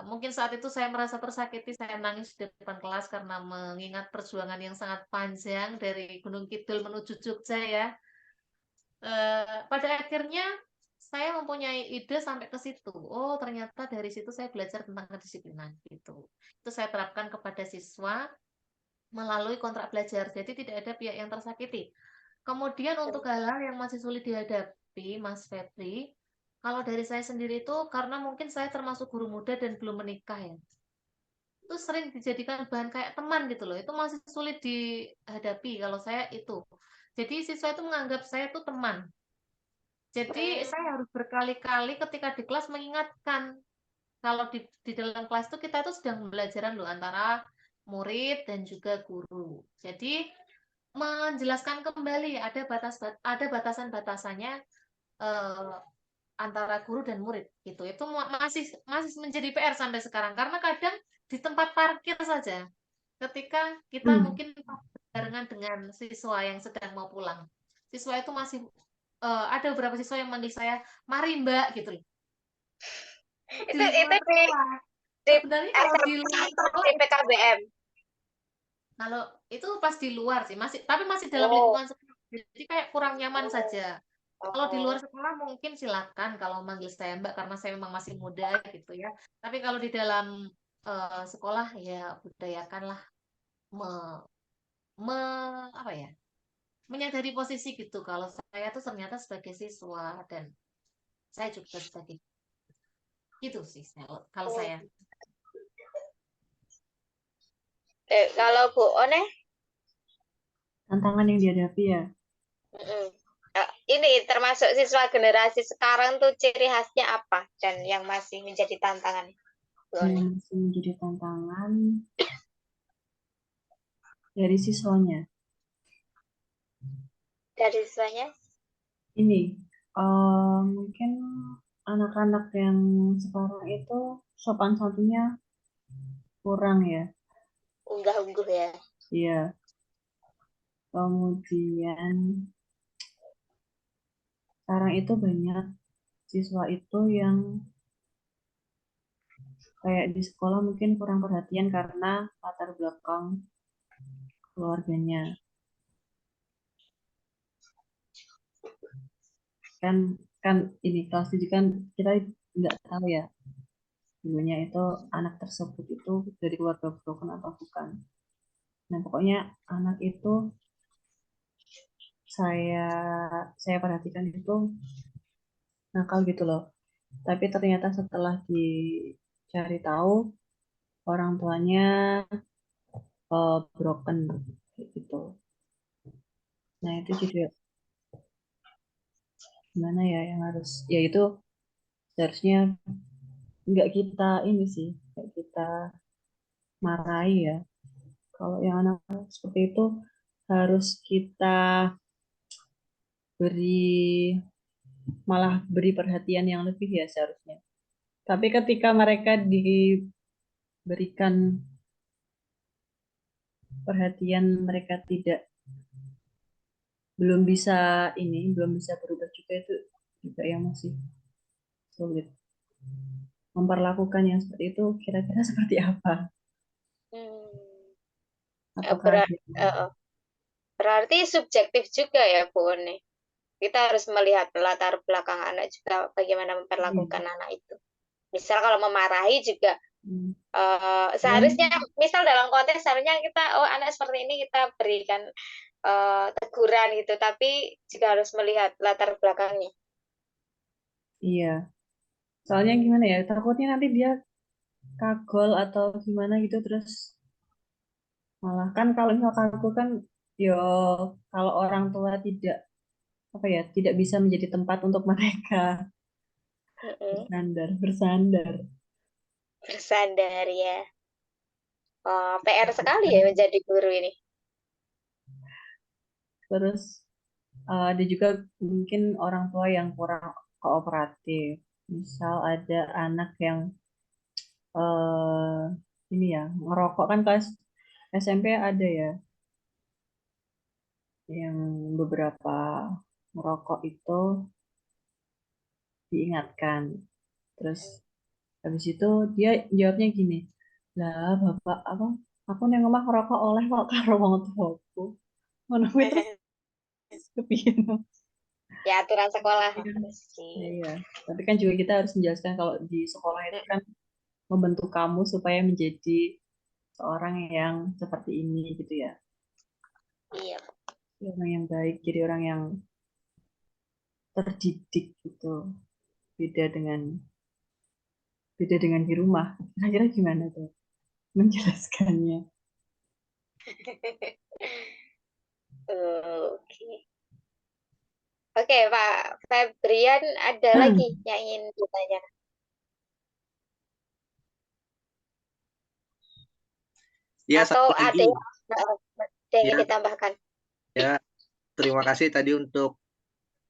Mungkin saat itu saya merasa tersakiti, saya nangis di depan kelas karena mengingat perjuangan yang sangat panjang dari Gunung Kidul menuju Jogja ya. Pada akhirnya saya mempunyai ide sampai ke situ. Oh, ternyata dari situ saya belajar tentang kedisiplinan gitu. Itu saya terapkan kepada siswa melalui kontrak belajar. Jadi tidak ada pihak yang tersakiti. Kemudian untuk hal-hal yang masih sulit dihadapi, Mas Febri, kalau dari saya sendiri itu karena mungkin saya termasuk guru muda dan belum menikah ya. Itu sering dijadikan bahan kayak teman gitu loh. Itu masih sulit dihadapi kalau saya itu. Jadi siswa itu menganggap saya itu teman. Jadi saya harus berkali-kali ketika di kelas mengingatkan kalau di dalam kelas itu kita itu sedang pembelajaran loh antara murid dan juga guru. Jadi menjelaskan kembali ada batasan-batasannya eh, antara guru dan murid gitu. Itu masih masih menjadi PR sampai sekarang karena kadang di tempat parkir saja ketika kita mungkin barengan dengan siswa yang sedang mau pulang. Siswa itu masih ada beberapa siswa yang manggil saya, "Mari Mbak," gitu loh. Di Itu luar kelas. di Sebenarnya kalau di luar atau di kelas, PKBM. kalau itu pas di luar sih, tapi masih dalam Oh, lingkungan sekolah. Jadi kayak kurang nyaman saja. Kalau di Oh, luar sekolah mungkin silakan kalau manggil saya Mbak karena saya memang masih muda gitu ya. Tapi kalau di dalam sekolah ya budayakanlah me, apa ya? Menyadari posisi gitu kalau saya tuh ternyata sebagai siswa dan saya juga sebagai gitu sih kalau saya. kalau Bu One, Tantangan yang dihadapi ya. ini termasuk siswa generasi sekarang tuh ciri khasnya apa dan yang masih menjadi tantangan Bu One? Yang masih menjadi tantangan dari siswanya. Dari siswanya? Ini mungkin anak-anak yang sekarang itu sopan santunnya kurang ya. Unggah-ungguh ya. Iya. Kemudian sekarang itu banyak siswa itu yang kayak di sekolah mungkin kurang perhatian karena latar belakang keluarganya. Kan kan ini kelas 7 kan kita nggak tahu ya dulunya itu anak tersebut itu dari keluarga broken atau bukan. Nah, pokoknya anak itu saya saya perhatikan itu nakal gitu loh. Tapi ternyata setelah dicari tahu orang tuanya broken kayak gitu. Nah, itu juga gimana ya yang harus ya itu seharusnya nggak kita ini sih, nggak kita marahi ya. Kalau yang anak seperti itu harus kita beri malah beri perhatian yang lebih ya seharusnya. Tapi ketika mereka diberikan perhatian mereka belum bisa berubah juga itu juga yang masih sulit. Memperlakukan yang seperti itu kira-kira seperti apa? Hmm. Apakah Ber- ada Berarti subjektif juga ya Bu One. Kita harus melihat latar belakang anak juga bagaimana memperlakukan anak itu. Misal kalau memarahi juga hmm, seharusnya misal dalam konteks seharusnya kita anak seperti ini kita berikan teguran gitu, tapi juga harus melihat latar belakangnya. iya, soalnya gimana ya? Takutnya nanti dia kagol atau gimana gitu terus malah kan kalau misal kagol kan yo kalau orang tua tidak apa ya tidak bisa menjadi tempat untuk mereka Mm-mm. bersandar. Bersandar ya. PR sekali ya menjadi guru ini. Terus ada juga mungkin orang tua yang kurang kooperatif. Misal ada anak yang eh ini ya ngerokok kan kelas SMP ada ya yang beberapa merokok itu diingatkan. Terus habis itu dia jawabnya gini, lah bapak apa? Aku neng omah ngerokok oleh kok karo wong tuaku. Ngono kuwi terus kepiye no? Ya aturan sekolah Iya. harus sih. Iya. Tapi kan juga kita harus menjelaskan kalau di sekolah itu kan membentuk kamu supaya menjadi seorang yang seperti ini gitu ya. Iya. Jadi orang yang baik, jadi orang yang terdidik gitu. Beda dengan beda dengan di rumah. Kira-kira gimana tuh menjelaskannya? Oke. Oke, Pak Febrian, ada lagi yang ingin ditanya? Ya, Atau satu ada lagi. yang ingin Ya, ditambahkan? ya, terima kasih tadi untuk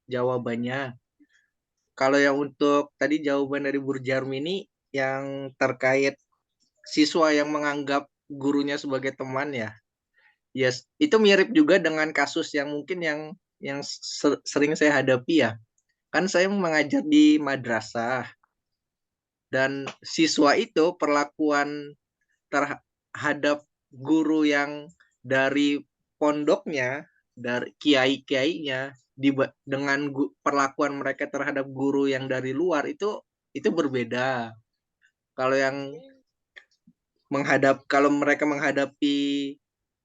jawabannya. Kalau yang untuk tadi jawaban dari Bu Jarmini yang terkait siswa yang menganggap gurunya sebagai teman ya. Yes, itu mirip juga dengan kasus yang mungkin yang sering saya hadapi ya. Kan saya mengajar di madrasah dan siswa itu perlakuan terhadap guru yang dari pondoknya, dari kiai-kiainya dengan perlakuan mereka terhadap guru yang dari luar itu berbeda. Kalau yang kalau mereka menghadapi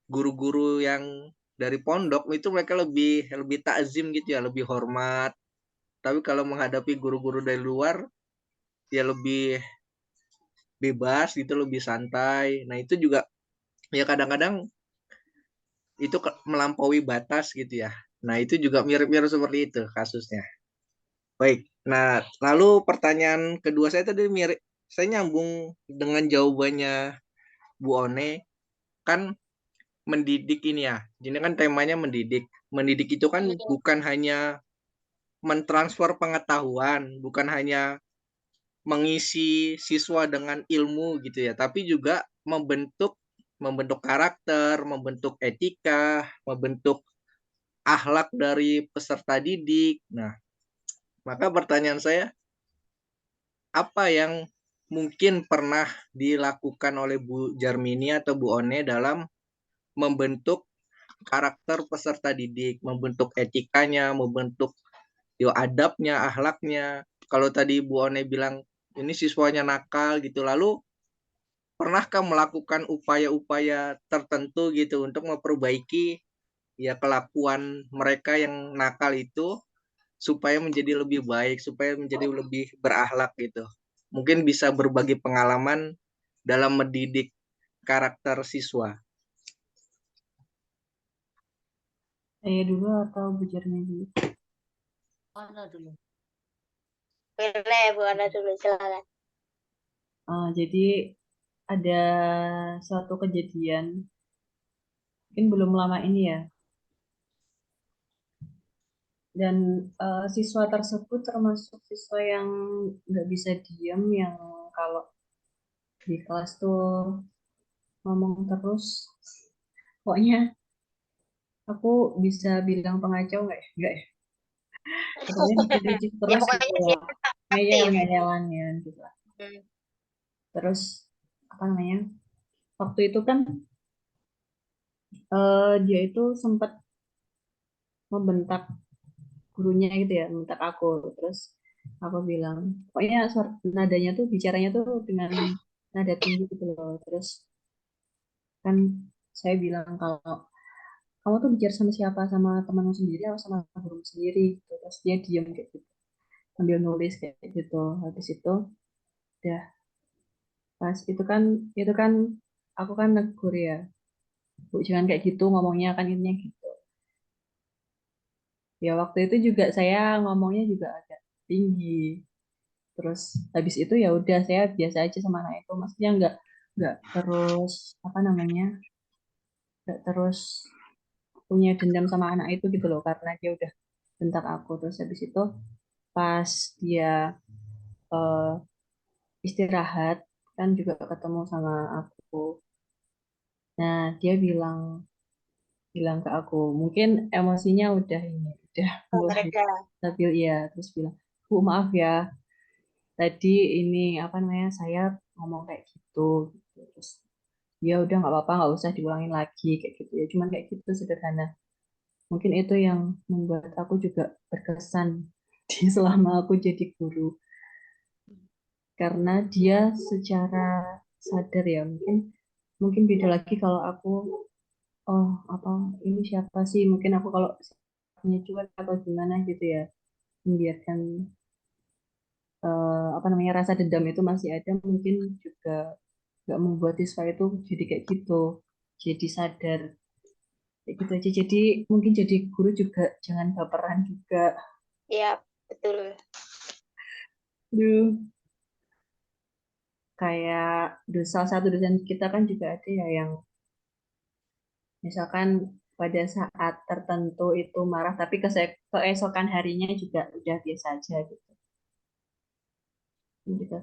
guru-guru yang dari pondok itu mereka lebih takzim gitu ya, lebih hormat. Tapi kalau menghadapi guru-guru dari luar ya lebih bebas gitu, lebih santai. Nah, itu juga ya kadang-kadang itu melampaui batas gitu ya. Nah, itu juga mirip-mirip seperti itu kasusnya. Baik. Nah, lalu pertanyaan kedua saya tadi mirip, saya nyambung dengan jawabannya Bu One, kan mendidik ini ya. Jadi kan temanya mendidik. Mendidik itu kan bukan hanya mentransfer pengetahuan, bukan hanya mengisi siswa dengan ilmu gitu ya, tapi juga membentuk karakter, membentuk etika, membentuk akhlak dari peserta didik. Nah, maka pertanyaan saya, apa yang mungkin pernah dilakukan oleh Bu Jarmini atau Bu One dalam membentuk karakter peserta didik, membentuk etikanya, membentuk adabnya, akhlaknya. Kalau tadi Bu One bilang ini siswanya nakal gitu, lalu pernahkah melakukan upaya-upaya tertentu gitu untuk memperbaiki ya kelakuan mereka yang nakal itu supaya menjadi lebih baik, supaya menjadi lebih berakhlak gitu. Mungkin bisa berbagi pengalaman dalam mendidik karakter siswa. Saya dulu atau Bu Jarmi dulu? Ana dulu. Boleh, Bu Ana dulu, silakan. Jadi ada suatu kejadian, mungkin belum lama ini ya, dan siswa tersebut termasuk siswa yang nggak bisa diam, yang kalau di kelas tuh ngomong terus. Pokoknya aku bisa bilang pengacau nggak ya? Nggak ya? Pokoknya dikritik Ya terus pokoknya gitu sih lah. aktif. Ngeyel-ngeyelan ya gitu lah. Terus apa namanya? Waktu itu kan dia itu sempat membentak gurunya gitu ya, membentak aku. Terus aku bilang, pokoknya nadanya tuh bicaranya tuh dengan nada tinggi gitu loh. Terus kan saya bilang, kalau kamu tuh bicara sama siapa, sama temanmu sendiri atau sama guru sendiri gitu. Terus dia diam kayak gitu sambil nulis kayak gitu. Habis itu udah, pas itu kan aku kan negur ya, Bu jangan kayak gitu ngomongnya, kan intinya gitu. Ya waktu itu juga saya ngomongnya juga agak tinggi. Terus habis itu ya udah, saya biasa aja sama anak itu, maksudnya nggak terus apa namanya, nggak terus punya dendam sama anak itu gitu loh, karena dia udah bentak aku. Terus habis itu pas dia eh, istirahat, kan juga ketemu sama aku. Nah, dia bilang bilang ke aku, mungkin emosinya udah ini, udah mulai Mereka. stabil ya. Terus bilang, Bu maaf ya, tadi ini apa namanya, saya ngomong kayak gitu. Terus ya udah nggak apa-apa, nggak usah diulangin lagi kayak gitu ya. Cuman kayak gitu sederhana. Mungkin itu yang membuat aku juga berkesan di selama aku jadi guru, karena dia secara sadar ya, mungkin mungkin beda lagi kalau aku, oh apa ini siapa sih, mungkin aku kalau punya cuek atau gimana gitu ya, membiarkan apa namanya, rasa dendam itu masih ada, mungkin juga nggak membuat siswa itu jadi kayak gitu, jadi sadar kayak gitu aja. Jadi mungkin jadi guru juga jangan baperan juga. Ya, betul. Duh, kayak salah satu dosen kita kan juga ada ya, yang misalkan pada saat tertentu itu marah, tapi keesokan harinya juga udah biasa aja gitu. Gitu.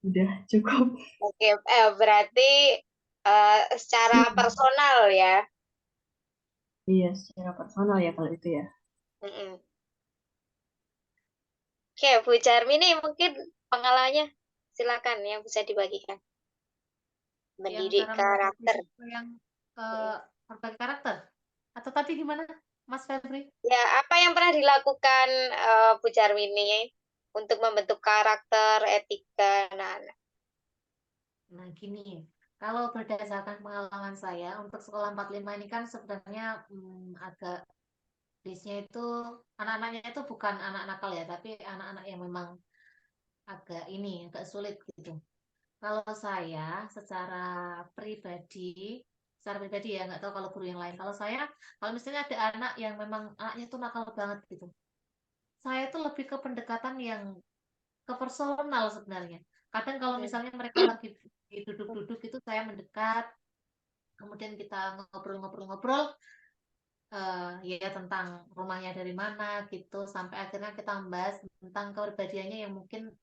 Udah cukup. Oke, berarti secara personal ya. Iya, secara personal ya kalau itu ya. Mm-mm. Oke, Bu Jarmini mungkin pengalamannya silakan yang bisa dibagikan. Yang Mendidik cara menghadapi karakter. siswa yang berbagi karakter. Atau tadi gimana, Mas Febri? Ya, apa yang pernah dilakukan Bu Jarmini untuk membentuk karakter, etika anak-anak? Nah, gini, kalau berdasarkan pengalaman saya, untuk sekolah 45 ini kan sebenarnya agak base-nya itu, anak-anaknya itu bukan anak nakal ya, tapi anak-anak yang memang agak sulit gitu. Kalau saya secara pribadi ya, nggak tahu kalau guru yang lain. Kalau misalnya ada anak yang memang anaknya itu nakal banget gitu, saya itu lebih ke pendekatan yang ke personal sebenarnya. Kadang kalau misalnya mereka lagi duduk-duduk itu saya mendekat, kemudian kita ngobrol-ngobrol-ngobrol, ya tentang rumahnya dari mana gitu, sampai akhirnya kita membahas tentang kepribadiannya yang mungkin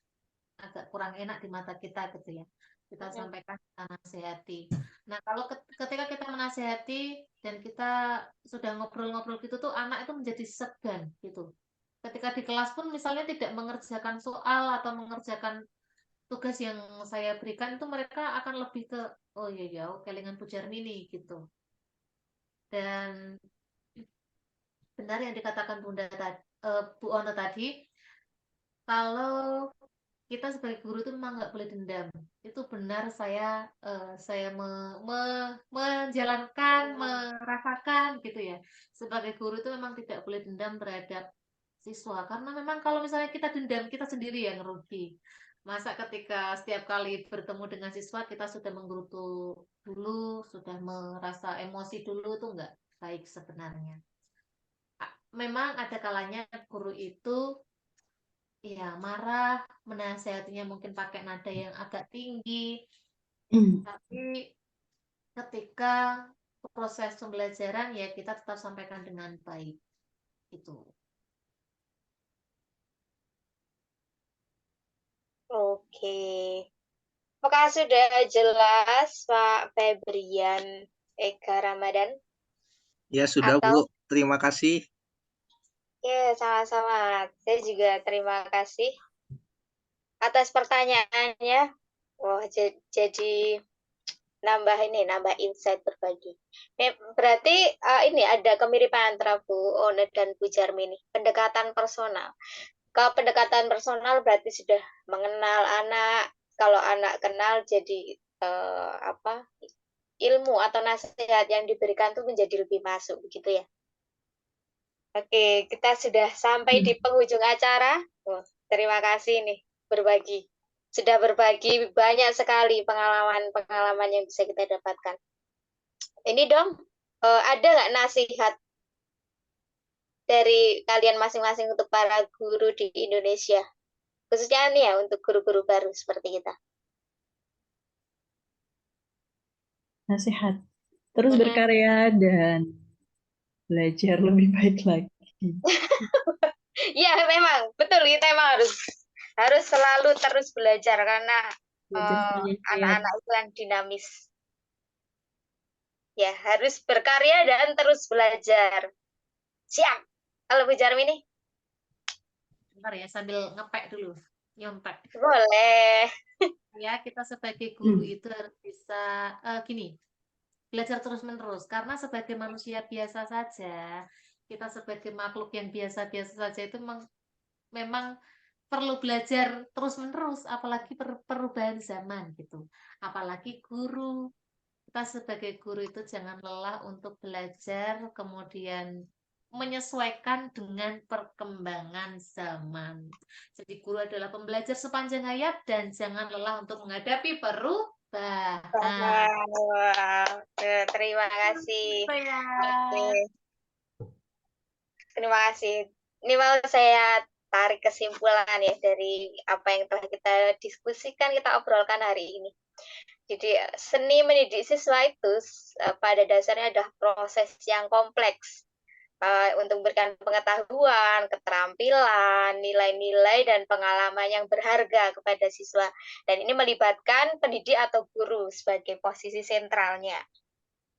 agak kurang enak di mata kita gitu ya. Kita sampaikan, kita nasihati. Nah, kalau ketika kita menasihati dan kita sudah ngobrol-ngobrol gitu tuh, anak itu menjadi segan gitu. Ketika di kelas pun misalnya tidak mengerjakan soal atau mengerjakan tugas yang saya berikan, itu mereka akan lebih ke, oh iya ya, kelingan Bu Jarmini gitu. Dan benar yang dikatakan Bu Ono tadi, kalau kita sebagai guru itu memang nggak boleh dendam. Itu benar, saya menjalankan, merasakan gitu ya. Sebagai guru itu memang tidak boleh dendam terhadap siswa, karena memang kalau misalnya kita dendam, kita sendiri yang rugi. Masa ketika setiap kali bertemu dengan siswa kita sudah menggerutu dulu, sudah merasa emosi dulu, itu nggak baik sebenarnya. Memang ada kalanya guru itu ya marah, menasehatinya mungkin pakai nada yang agak tinggi, tapi ketika proses pembelajaran ya kita tetap sampaikan dengan baik. Itu. Oke. Apakah sudah jelas Pak Febrian Eka Ramadan? Ya sudah, Atau Bu. Terima kasih. ya sama-sama. Saya juga terima kasih atas pertanyaannya. Wah, jadi nambah insight berbagi. Berarti ini ada kemiripan antara Bu One dan Bu Jarmini. Pendekatan personal. Kalau pendekatan personal berarti sudah mengenal anak. Kalau anak kenal jadi ilmu atau nasihat yang diberikan tuh menjadi lebih masuk begitu ya. Oke, kita sudah sampai di penghujung acara. Terima kasih nih berbagi. Sudah berbagi banyak sekali pengalaman-pengalaman yang bisa kita dapatkan. Ini dong, ada nggak nasihat dari kalian masing-masing untuk para guru di Indonesia? Khususnya nih ya untuk guru-guru baru seperti kita. Nasihat. Terus berkarya dan belajar lebih baik lagi. Iya, memang betul, kita emang harus selalu terus belajar karena anak-anak itu yang dinamis. Ya, harus berkarya dan terus belajar. Siap. Kalau Bu Jarmini? Bentar ya, sambil ngepek dulu, nyontek. Boleh. Ya, kita sebagai guru itu harus bisa gini, belajar terus-menerus. Karena sebagai manusia biasa saja, kita sebagai makhluk yang biasa-biasa saja itu memang perlu belajar terus-menerus, apalagi perubahan zaman gitu. Apalagi guru. Kita sebagai guru itu jangan lelah untuk belajar, kemudian menyesuaikan dengan perkembangan zaman. Jadi guru adalah pembelajar sepanjang hayat dan jangan lelah untuk menghadapi perubahan. Wow. Terima kasih. Ya. Oke. Terima kasih. Ini mau saya tarik kesimpulan ya dari apa yang telah kita diskusikan, kita obrolkan hari ini. Jadi seni mendidik siswa itu pada dasarnya adalah proses yang kompleks untuk memberikan pengetahuan, keterampilan, nilai-nilai, dan pengalaman yang berharga kepada siswa. Dan ini melibatkan pendidik atau guru sebagai posisi sentralnya.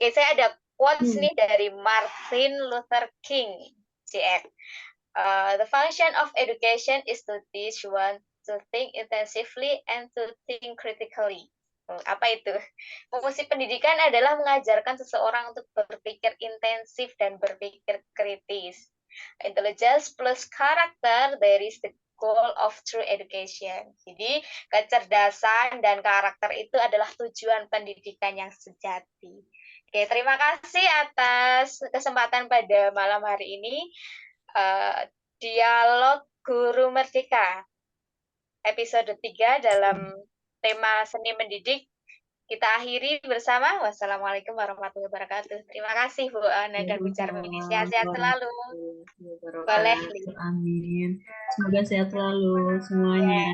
Oke, saya ada quotes nih dari Martin Luther King, JR. The function of education is to teach one to think intensively and to think critically. Apa itu? Fungsi pendidikan adalah mengajarkan seseorang untuk berpikir intensif dan berpikir kritis. Intelligence plus karakter, there is the goal of true education. Jadi, kecerdasan dan karakter itu adalah tujuan pendidikan yang sejati. Oke, terima kasih atas kesempatan pada malam hari ini. Dialog Guru Merdeka, episode 3 dalam tema seni mendidik kita akhiri bersama. Wassalamualaikum warahmatullahi wabarakatuh. Terima kasih Bu Ana dan Bu Jarmini. Sehat-sehat selalu. Boleh. Amin. Semoga sehat selalu semuanya.